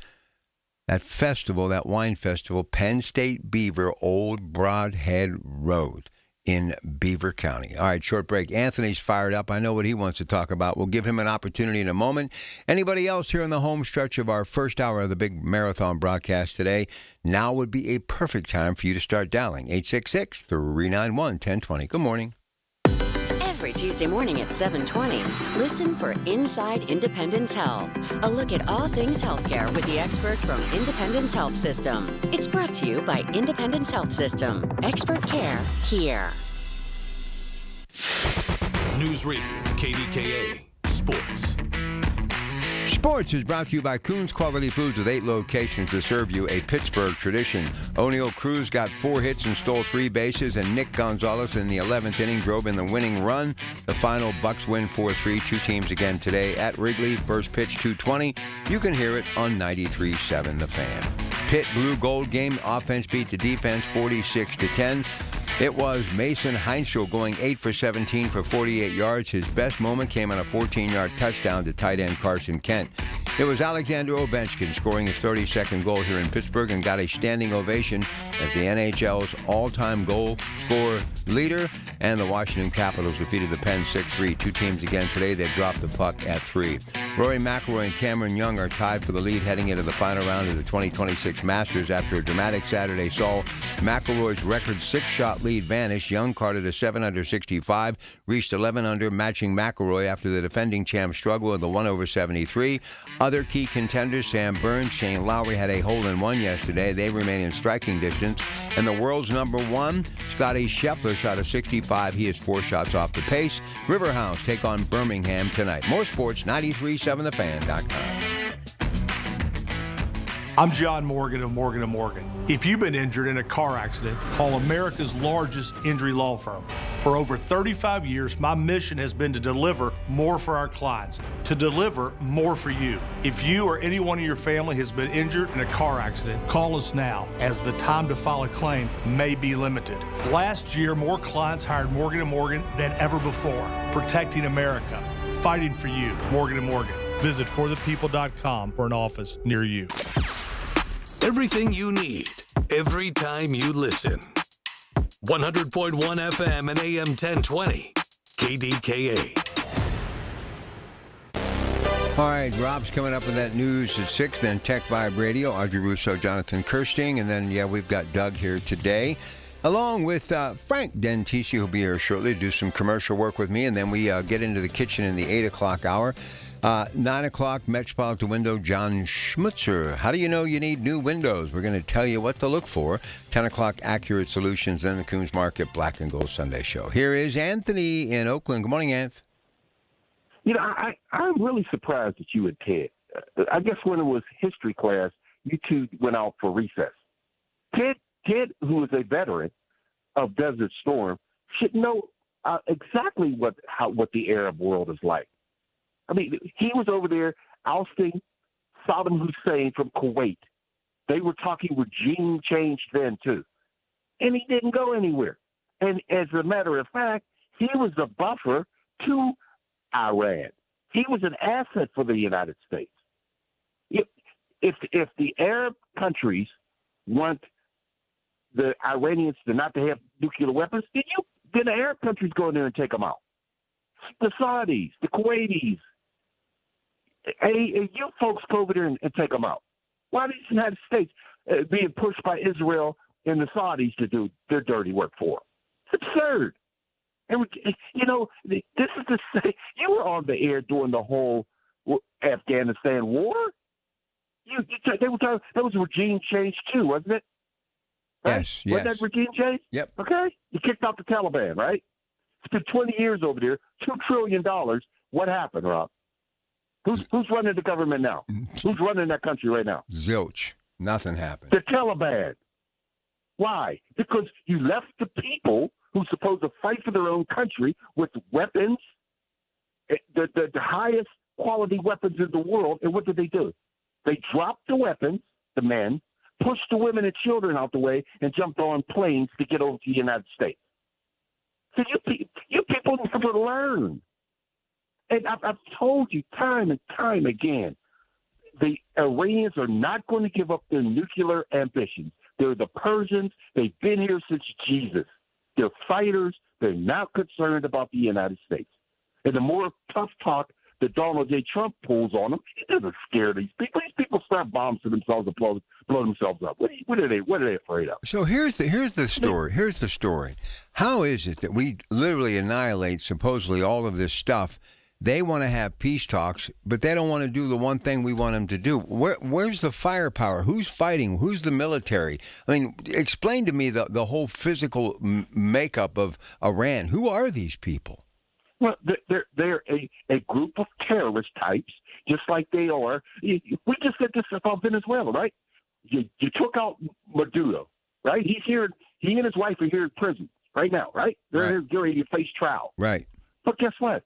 Speaker 23: That festival, that wine festival, Penn State Beaver, Old Broadhead Road in Beaver County. All right, short break. Anthony's fired up. I know what he wants to talk about. We'll give him an opportunity in a moment. Anybody else here in the home stretch of our first hour of the big marathon broadcast today? Now would be a perfect time for you to start dialing 866-391-1020. Good morning.
Speaker 20: Every Tuesday morning at 7:20, listen for Inside Independence Health, a look at all things healthcare with the experts from Independence Health System. It's brought to you by Independence Health System. Expert care here.
Speaker 22: News Radio, KDKA, Sports.
Speaker 23: Sports is brought to you by Coons Quality Foods with 8 locations to serve you a Pittsburgh tradition. O'Neal Cruz got 4 hits and stole 3 bases, and Nick Gonzalez in the 11th inning drove in the winning run. The final, Bucks win 4-3. 2 teams again today at Wrigley. First pitch 2:20. You can hear it on 93.7 The Fan. Pitt Blue Gold game. Offense beat the defense 46-10. It was Mason Heinzel going 8 for 17 for 48 yards. His best moment came on a 14-yard touchdown to tight end Carson Kent. It was Alexander Ovechkin scoring his 32nd goal here in Pittsburgh and got a standing ovation as the NHL's all-time goal scorer leader, and the Washington Capitals defeated the Pens 6-3. 2 teams again today. They dropped the puck at 3. Rory McIlroy and Cameron Young are tied for the lead heading into the final round of the 2026 Masters after a dramatic Saturday saw McIlroy's record 6-shot lead vanished. Young carded a 7-under 65, reached 11-under, matching McIlroy after the defending champ struggled with the 1/73. Other key contenders, Sam Burns, Shane Lowry, had a hole-in-one yesterday. They remain in striking distance. And the world's number 1, Scotty Scheffler, shot a 65. He is 4 shots off the pace. Riverhouse take on Birmingham tonight. More sports, 93.7thefan.com.
Speaker 3: I'm John Morgan of Morgan & Morgan. If you've been injured in a car accident, call America's largest injury law firm. For over 35 years, my mission has been to deliver more for our clients, to deliver more for you. If you or anyone in your family has been injured in a car accident, call us now, as the time to file a claim may be limited. Last year, more clients hired Morgan & Morgan than ever before, protecting America, fighting for you. Morgan & Morgan. Visit forthepeople.com for an office near you.
Speaker 22: Everything you need, every time you listen. 100.1 FM and AM 1020. KDKA.
Speaker 23: All right, Rob's coming up with that news at 6, then Tech Vibe Radio, Audrey Russo, Jonathan Kirsting, and then, we've got Doug here today, along with Frank Dentisi, who'll be here shortly to do some commercial work with me, and then we get into the kitchen in the 8 o'clock hour. 9 o'clock, Metropolitan Window, John Schmutzer. How do you know you need new windows? We're going to tell you what to look for. 10 o'clock, Accurate Solutions, then the Coons Market Black and Gold Sunday Show. Here is Anthony in Oakland. Good morning, Anth.
Speaker 6: I'm really surprised that you and Ted. I guess when it was history class, you two went out for recess. Ted, who is a veteran of Desert Storm, should know exactly what the Arab world is like. I mean, he was over there ousting Saddam Hussein from Kuwait. They were talking regime change then, too. And he didn't go anywhere. And as a matter of fact, he was a buffer to Iran. He was an asset for the United States. If the Arab countries want the Iranians to not to have nuclear weapons, then the Arab countries go in there and take them out. The Saudis, the Kuwaitis, you folks go over there and take them out. Why the United States being pushed by Israel and the Saudis to do their dirty work for them? It's absurd. And this is the same. You were on the air during the whole Afghanistan war. They were talking, that was regime change too, wasn't it? Right?
Speaker 23: Yes.
Speaker 6: Wasn't that regime change?
Speaker 23: Yep.
Speaker 6: Okay. You kicked out the Taliban, right? It's been 20 years over there, $2 trillion. What happened, Rob? Who's running the government now? Who's running that country right now?
Speaker 23: Zilch. Nothing happened.
Speaker 6: The Taliban. Why? Because you left the people who's supposed to fight for their own country with weapons, the highest quality weapons in the world, and what did they do? They dropped the weapons, the men, pushed the women and children out the way, and jumped on planes to get over to the United States. So you people never learn. And I've told you time and time again, the Iranians are not going to give up their nuclear ambitions. They're the Persians. They've been here since Jesus. They're fighters. They're not concerned about the United States. And the more tough talk that Donald J. Trump pulls on them, he doesn't scare these people. These people strap bombs to themselves and blow themselves up. What are they afraid of?
Speaker 23: So here's the story. Here's the story. How is it that we literally annihilate supposedly all of this stuff? They want to have peace talks, but they don't want to do the one thing we want them to do. Where's the firepower? Who's fighting? Who's the military? I mean, explain to me the whole physical makeup of Iran. Who are these people?
Speaker 6: Well, they're a group of terrorist types, just like they are. We just said this about Venezuela, right? You took out Maduro, right? He's here. He and his wife are here in prison right now, right? They're here ready to face trial.
Speaker 23: Right.
Speaker 6: But guess what?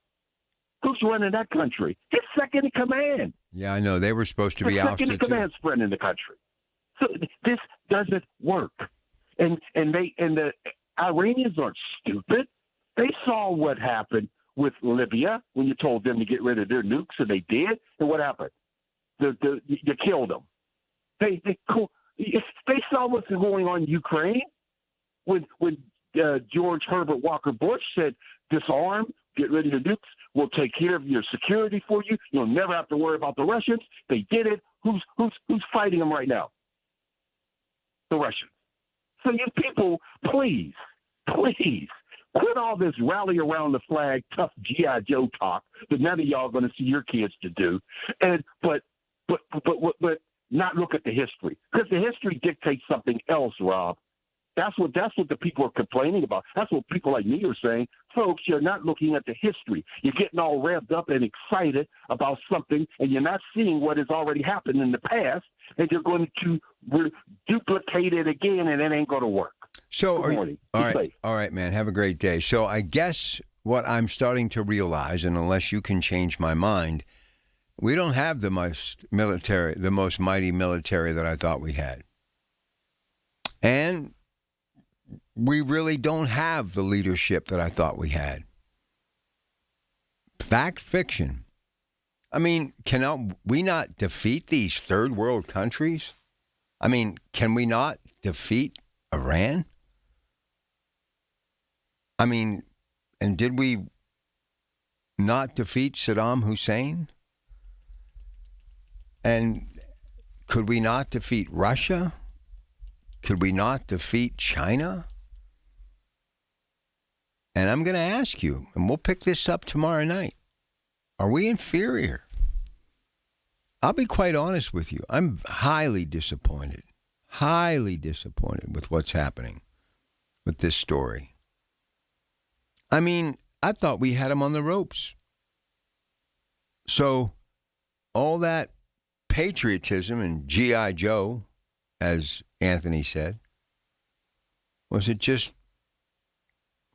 Speaker 6: Who's running that country? His second in command.
Speaker 23: Yeah, I know. They were supposed to be
Speaker 6: ousted. Second in command spreading in the country. So this doesn't work. And the Iranians aren't stupid. They saw what happened with Libya when you told them to get rid of their nukes, and they did. And what happened? You killed them. They saw what's going on in Ukraine when George Herbert Walker Bush said, disarm, get rid of your nukes. We'll take care of your security for you. You'll never have to worry about the Russians. They did it. Who's fighting them right now? The Russians. So you people, please, quit all this rally around the flag, tough G.I. Joe talk that none of y'all are going to see your kids to do, but not look at the history, because the history dictates something else, Rob. That's what the people are complaining about. That's what people like me are saying. Folks, you're not looking at the history. You're getting all revved up and excited about something, and you're not seeing what has already happened in the past, and you're going to duplicate it again, and it ain't going to work.
Speaker 23: So, all right, man. Have a great day. So I guess what I'm starting to realize, and unless you can change my mind, we don't have the most mighty military that I thought we had. And we really don't have the leadership that I thought we had. Fact, fiction. I mean, can we not defeat these third world countries? I mean, can we not defeat Iran? I mean, and did we not defeat Saddam Hussein? And could we not defeat Russia? Could we not defeat China? And I'm going to ask you, and we'll pick this up tomorrow night. Are we inferior? I'll be quite honest with you. I'm highly disappointed with what's happening with this story. I mean, I thought we had them on the ropes. So all that patriotism and G.I. Joe, as Anthony said, was it just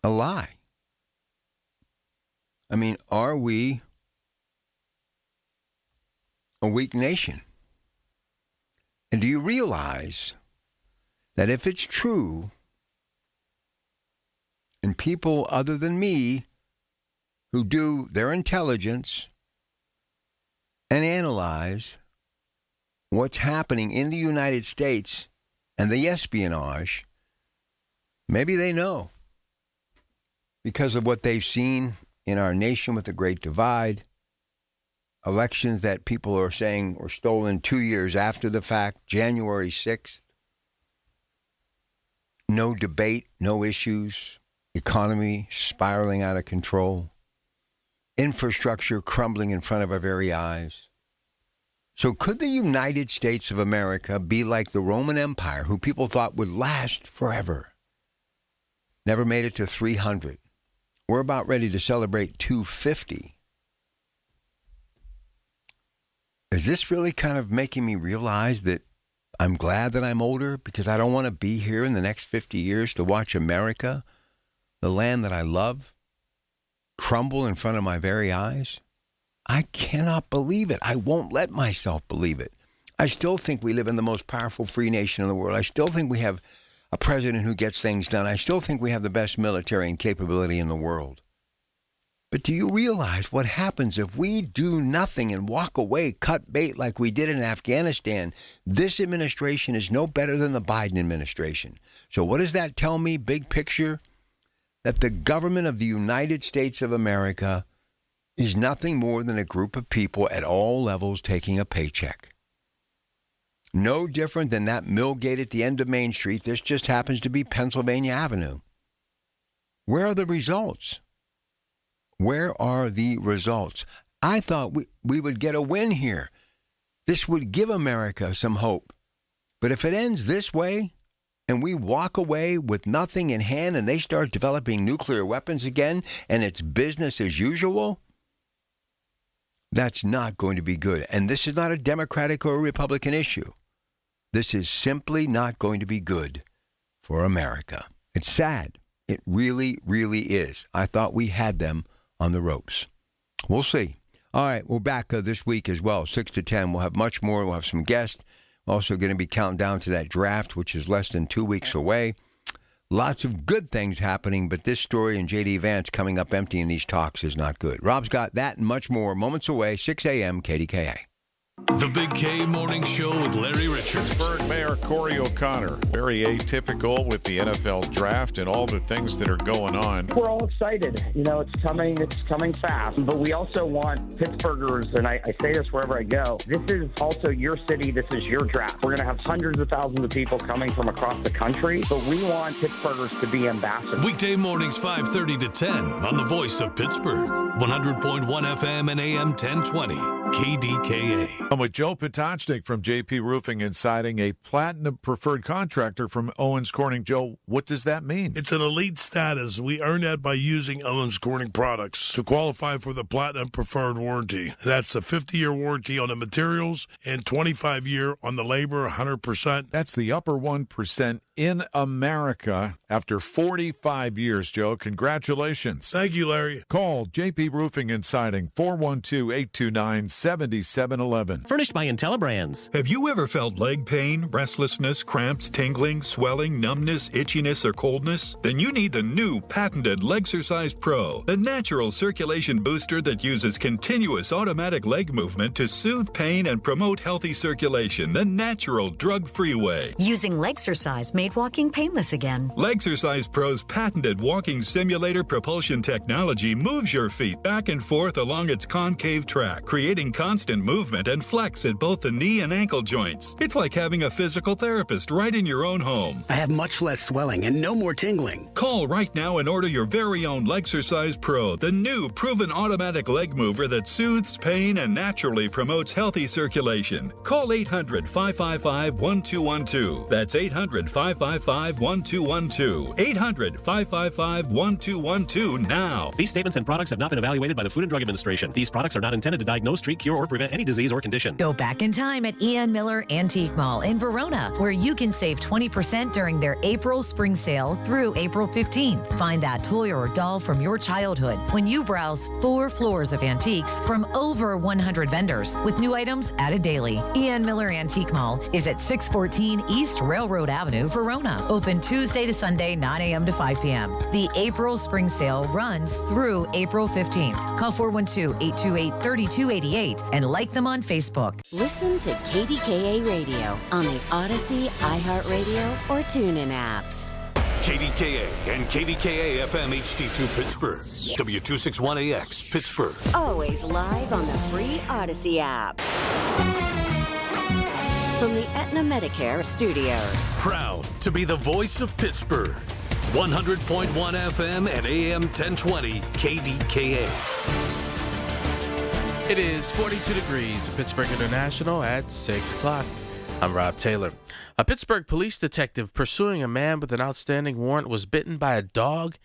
Speaker 23: a lie? I mean, are we a weak nation? And do you realize that if it's true, and people other than me who do their intelligence and analyze what's happening in the United States and the espionage Maybe they know because of what they've seen in our nation with the Great Divide, elections that people are saying were stolen 2 years after the fact, January 6th. No debate, no issues, economy spiraling out of control, infrastructure crumbling in front of our very eyes. So could the United States of America be like the Roman Empire, who people thought would last forever? Never made it to 300. We're about ready to celebrate 250. Is this really kind of making me realize that I'm glad that I'm older because I don't want to be here in the next 50 years to watch America, the land that I love, crumble in front of my very eyes? I cannot believe it. I won't let myself believe it. I still think we live in the most powerful free nation in the world. I still think we have a president who gets things done. I still think we have the best military and capability in the world. But do you realize what happens if we do nothing and walk away, cut bait like we did in Afghanistan? This administration is no better than the Biden administration. So what does that tell me, big picture? That the government of the United States of America is nothing more than a group of people at all levels taking a paycheck. No different than that mill gate at the end of Main Street. This just happens to be Pennsylvania Avenue. Where are the results? Where are the results? I thought we would get a win here. This would give America some hope. But if it ends this way, and we walk away with nothing in hand, and they start developing nuclear weapons again, and it's business as usual, that's not going to be good. And this is not a Democratic or a Republican issue. This is simply not going to be good for America. It's sad. It really, really is. I thought we had them on the ropes. We'll see. All right, we're back this week as well, 6 to 10. We'll have much more. We'll have some guests. Also going to be counting down to that draft, which is less than 2 weeks away. Lots of good things happening, but this story and J.D. Vance coming up empty in these talks is not good. Rob's got that and much more moments away, 6 a.m. KDKA.
Speaker 22: The Big K Morning Show with Larry Richards.
Speaker 4: Pittsburgh Mayor Corey O'Connor, very atypical with the NFL draft and all the things that are going on.
Speaker 5: We're all excited. You know, it's coming fast. But we also want Pittsburghers, and I say this wherever I go, this is also your city, this is your draft. We're going to have hundreds of thousands of people coming from across the country, but we want Pittsburghers to be ambassadors.
Speaker 22: Weekday mornings 5:30 to 10 on the Voice of Pittsburgh, 100.1 FM and AM 1020. KDKA.
Speaker 4: I'm with Joe Potocznik from JP Roofing and Siding, a platinum preferred contractor from Owens Corning. Joe, what does that mean?
Speaker 7: It's an elite status. We earn that by using Owens Corning products to qualify for the platinum preferred warranty. That's a 50-year warranty on the materials and 25-year on the labor, 100%.
Speaker 4: That's the upper 1% in America after 45 years, Joe. Congratulations.
Speaker 7: Thank you, Larry.
Speaker 4: Call JP Roofing and Siding, 412-829-7711.
Speaker 17: Furnished by IntelliBrands.
Speaker 18: Have you ever felt leg pain, restlessness, cramps, tingling, swelling, numbness, itchiness, or coldness? Then you need the new patented Legsercise Pro, the natural circulation booster that uses continuous automatic leg movement to soothe pain and promote healthy circulation the natural, drug-free way.
Speaker 24: Using Legsercise made walking painless again.
Speaker 18: Legsercise Pro's patented walking simulator propulsion technology moves your feet back and forth along its concave track, creating constant movement and flex at both the knee and ankle joints. It's like having a physical therapist right in your own home.
Speaker 17: I have much less swelling and no more tingling.
Speaker 18: Call right now and order your very own Legsercise Pro, the new proven automatic leg mover that soothes pain and naturally promotes healthy circulation. Call 800-555-1212. That's 800-555-1212. 800-555-1212 now.
Speaker 17: These statements and products have not been evaluated by the Food and Drug Administration. These products are not intended to diagnose, treat, cure, or prevent any disease or condition.
Speaker 19: Go back in time at Ian Miller Antique Mall in Verona, where you can save 20% during their April spring sale through April 15th. Find that toy or doll from your childhood when you browse 4 floors of antiques from over 100 vendors with new items added daily. Ian Miller Antique Mall is at 614 East Railroad Avenue, Verona. Open Tuesday to Sunday, 9 a.m. to 5 p.m. The April spring sale runs through April 15th. Call 412-828-3288 and like them on Facebook.
Speaker 20: Listen to KDKA Radio on the Odyssey, iHeartRadio, or TuneIn apps.
Speaker 22: KDKA and KDKA-FM HD2 Pittsburgh. W261AX Pittsburgh.
Speaker 20: Always live on the free Odyssey app. From the Aetna Medicare studios.
Speaker 22: Proud to be the voice of Pittsburgh. 100.1 FM and AM 1020 KDKA.
Speaker 2: It is 42 degrees at Pittsburgh International at 6 o'clock. I'm Rob Taylor. A Pittsburgh police detective pursuing a man with an outstanding warrant was bitten by a dog,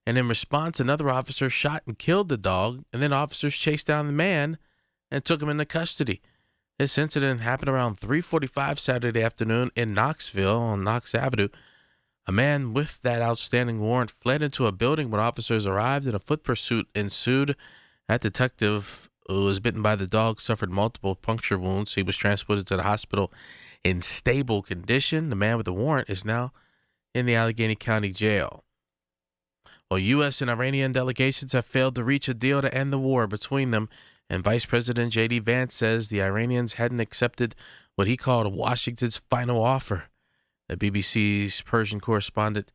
Speaker 2: and in response, another officer shot and killed the dog, and then officers chased down the man and took him into custody. This incident happened around 3:45 Saturday afternoon in Knoxville on Knox Avenue. A man with that outstanding warrant fled into a building when officers arrived, and a foot pursuit ensued. That detective who was bitten by the dog suffered multiple puncture wounds. He was transported to the hospital in stable condition. The man with the warrant is now in the Allegheny County Jail. Well, U.S. and Iranian delegations have failed to reach a deal to end the war between them, and Vice President J.D. Vance says the Iranians hadn't accepted what he called Washington's final offer. The BBC's Persian correspondent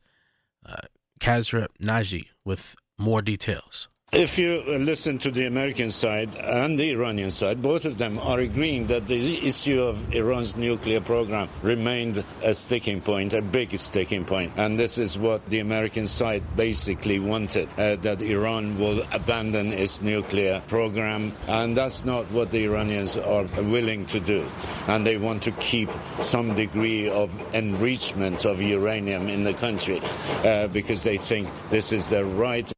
Speaker 2: Kazra Naji with more details.
Speaker 8: If you listen to the American side and the Iranian side, both of them are agreeing that the issue of Iran's nuclear program remained a sticking point, a big sticking point. And this is what the American side basically wanted, that Iran will abandon its nuclear program. And that's not what the Iranians are willing to do. And they want to keep some degree of enrichment of uranium in the country because they think this is their right.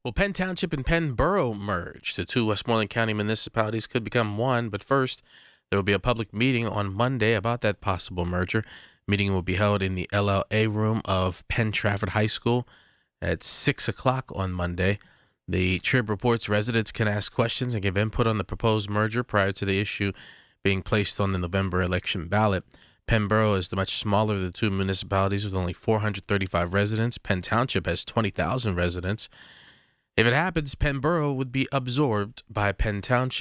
Speaker 2: Well, Penn Township and Penn Borough merged. The two Westmoreland County municipalities could become one, but first, there will be a public meeting on Monday about that possible merger. Meeting will be held in the LLA room of Penn Trafford High School at 6 o'clock on Monday. The Trib reports residents can ask questions and give input on the proposed merger prior to the issue being placed on the November election ballot. Penn Borough is the much smaller of the two municipalities with only 435 residents. Penn Township has 20,000 residents. If it happens, Penn Borough would be absorbed by Penn Township.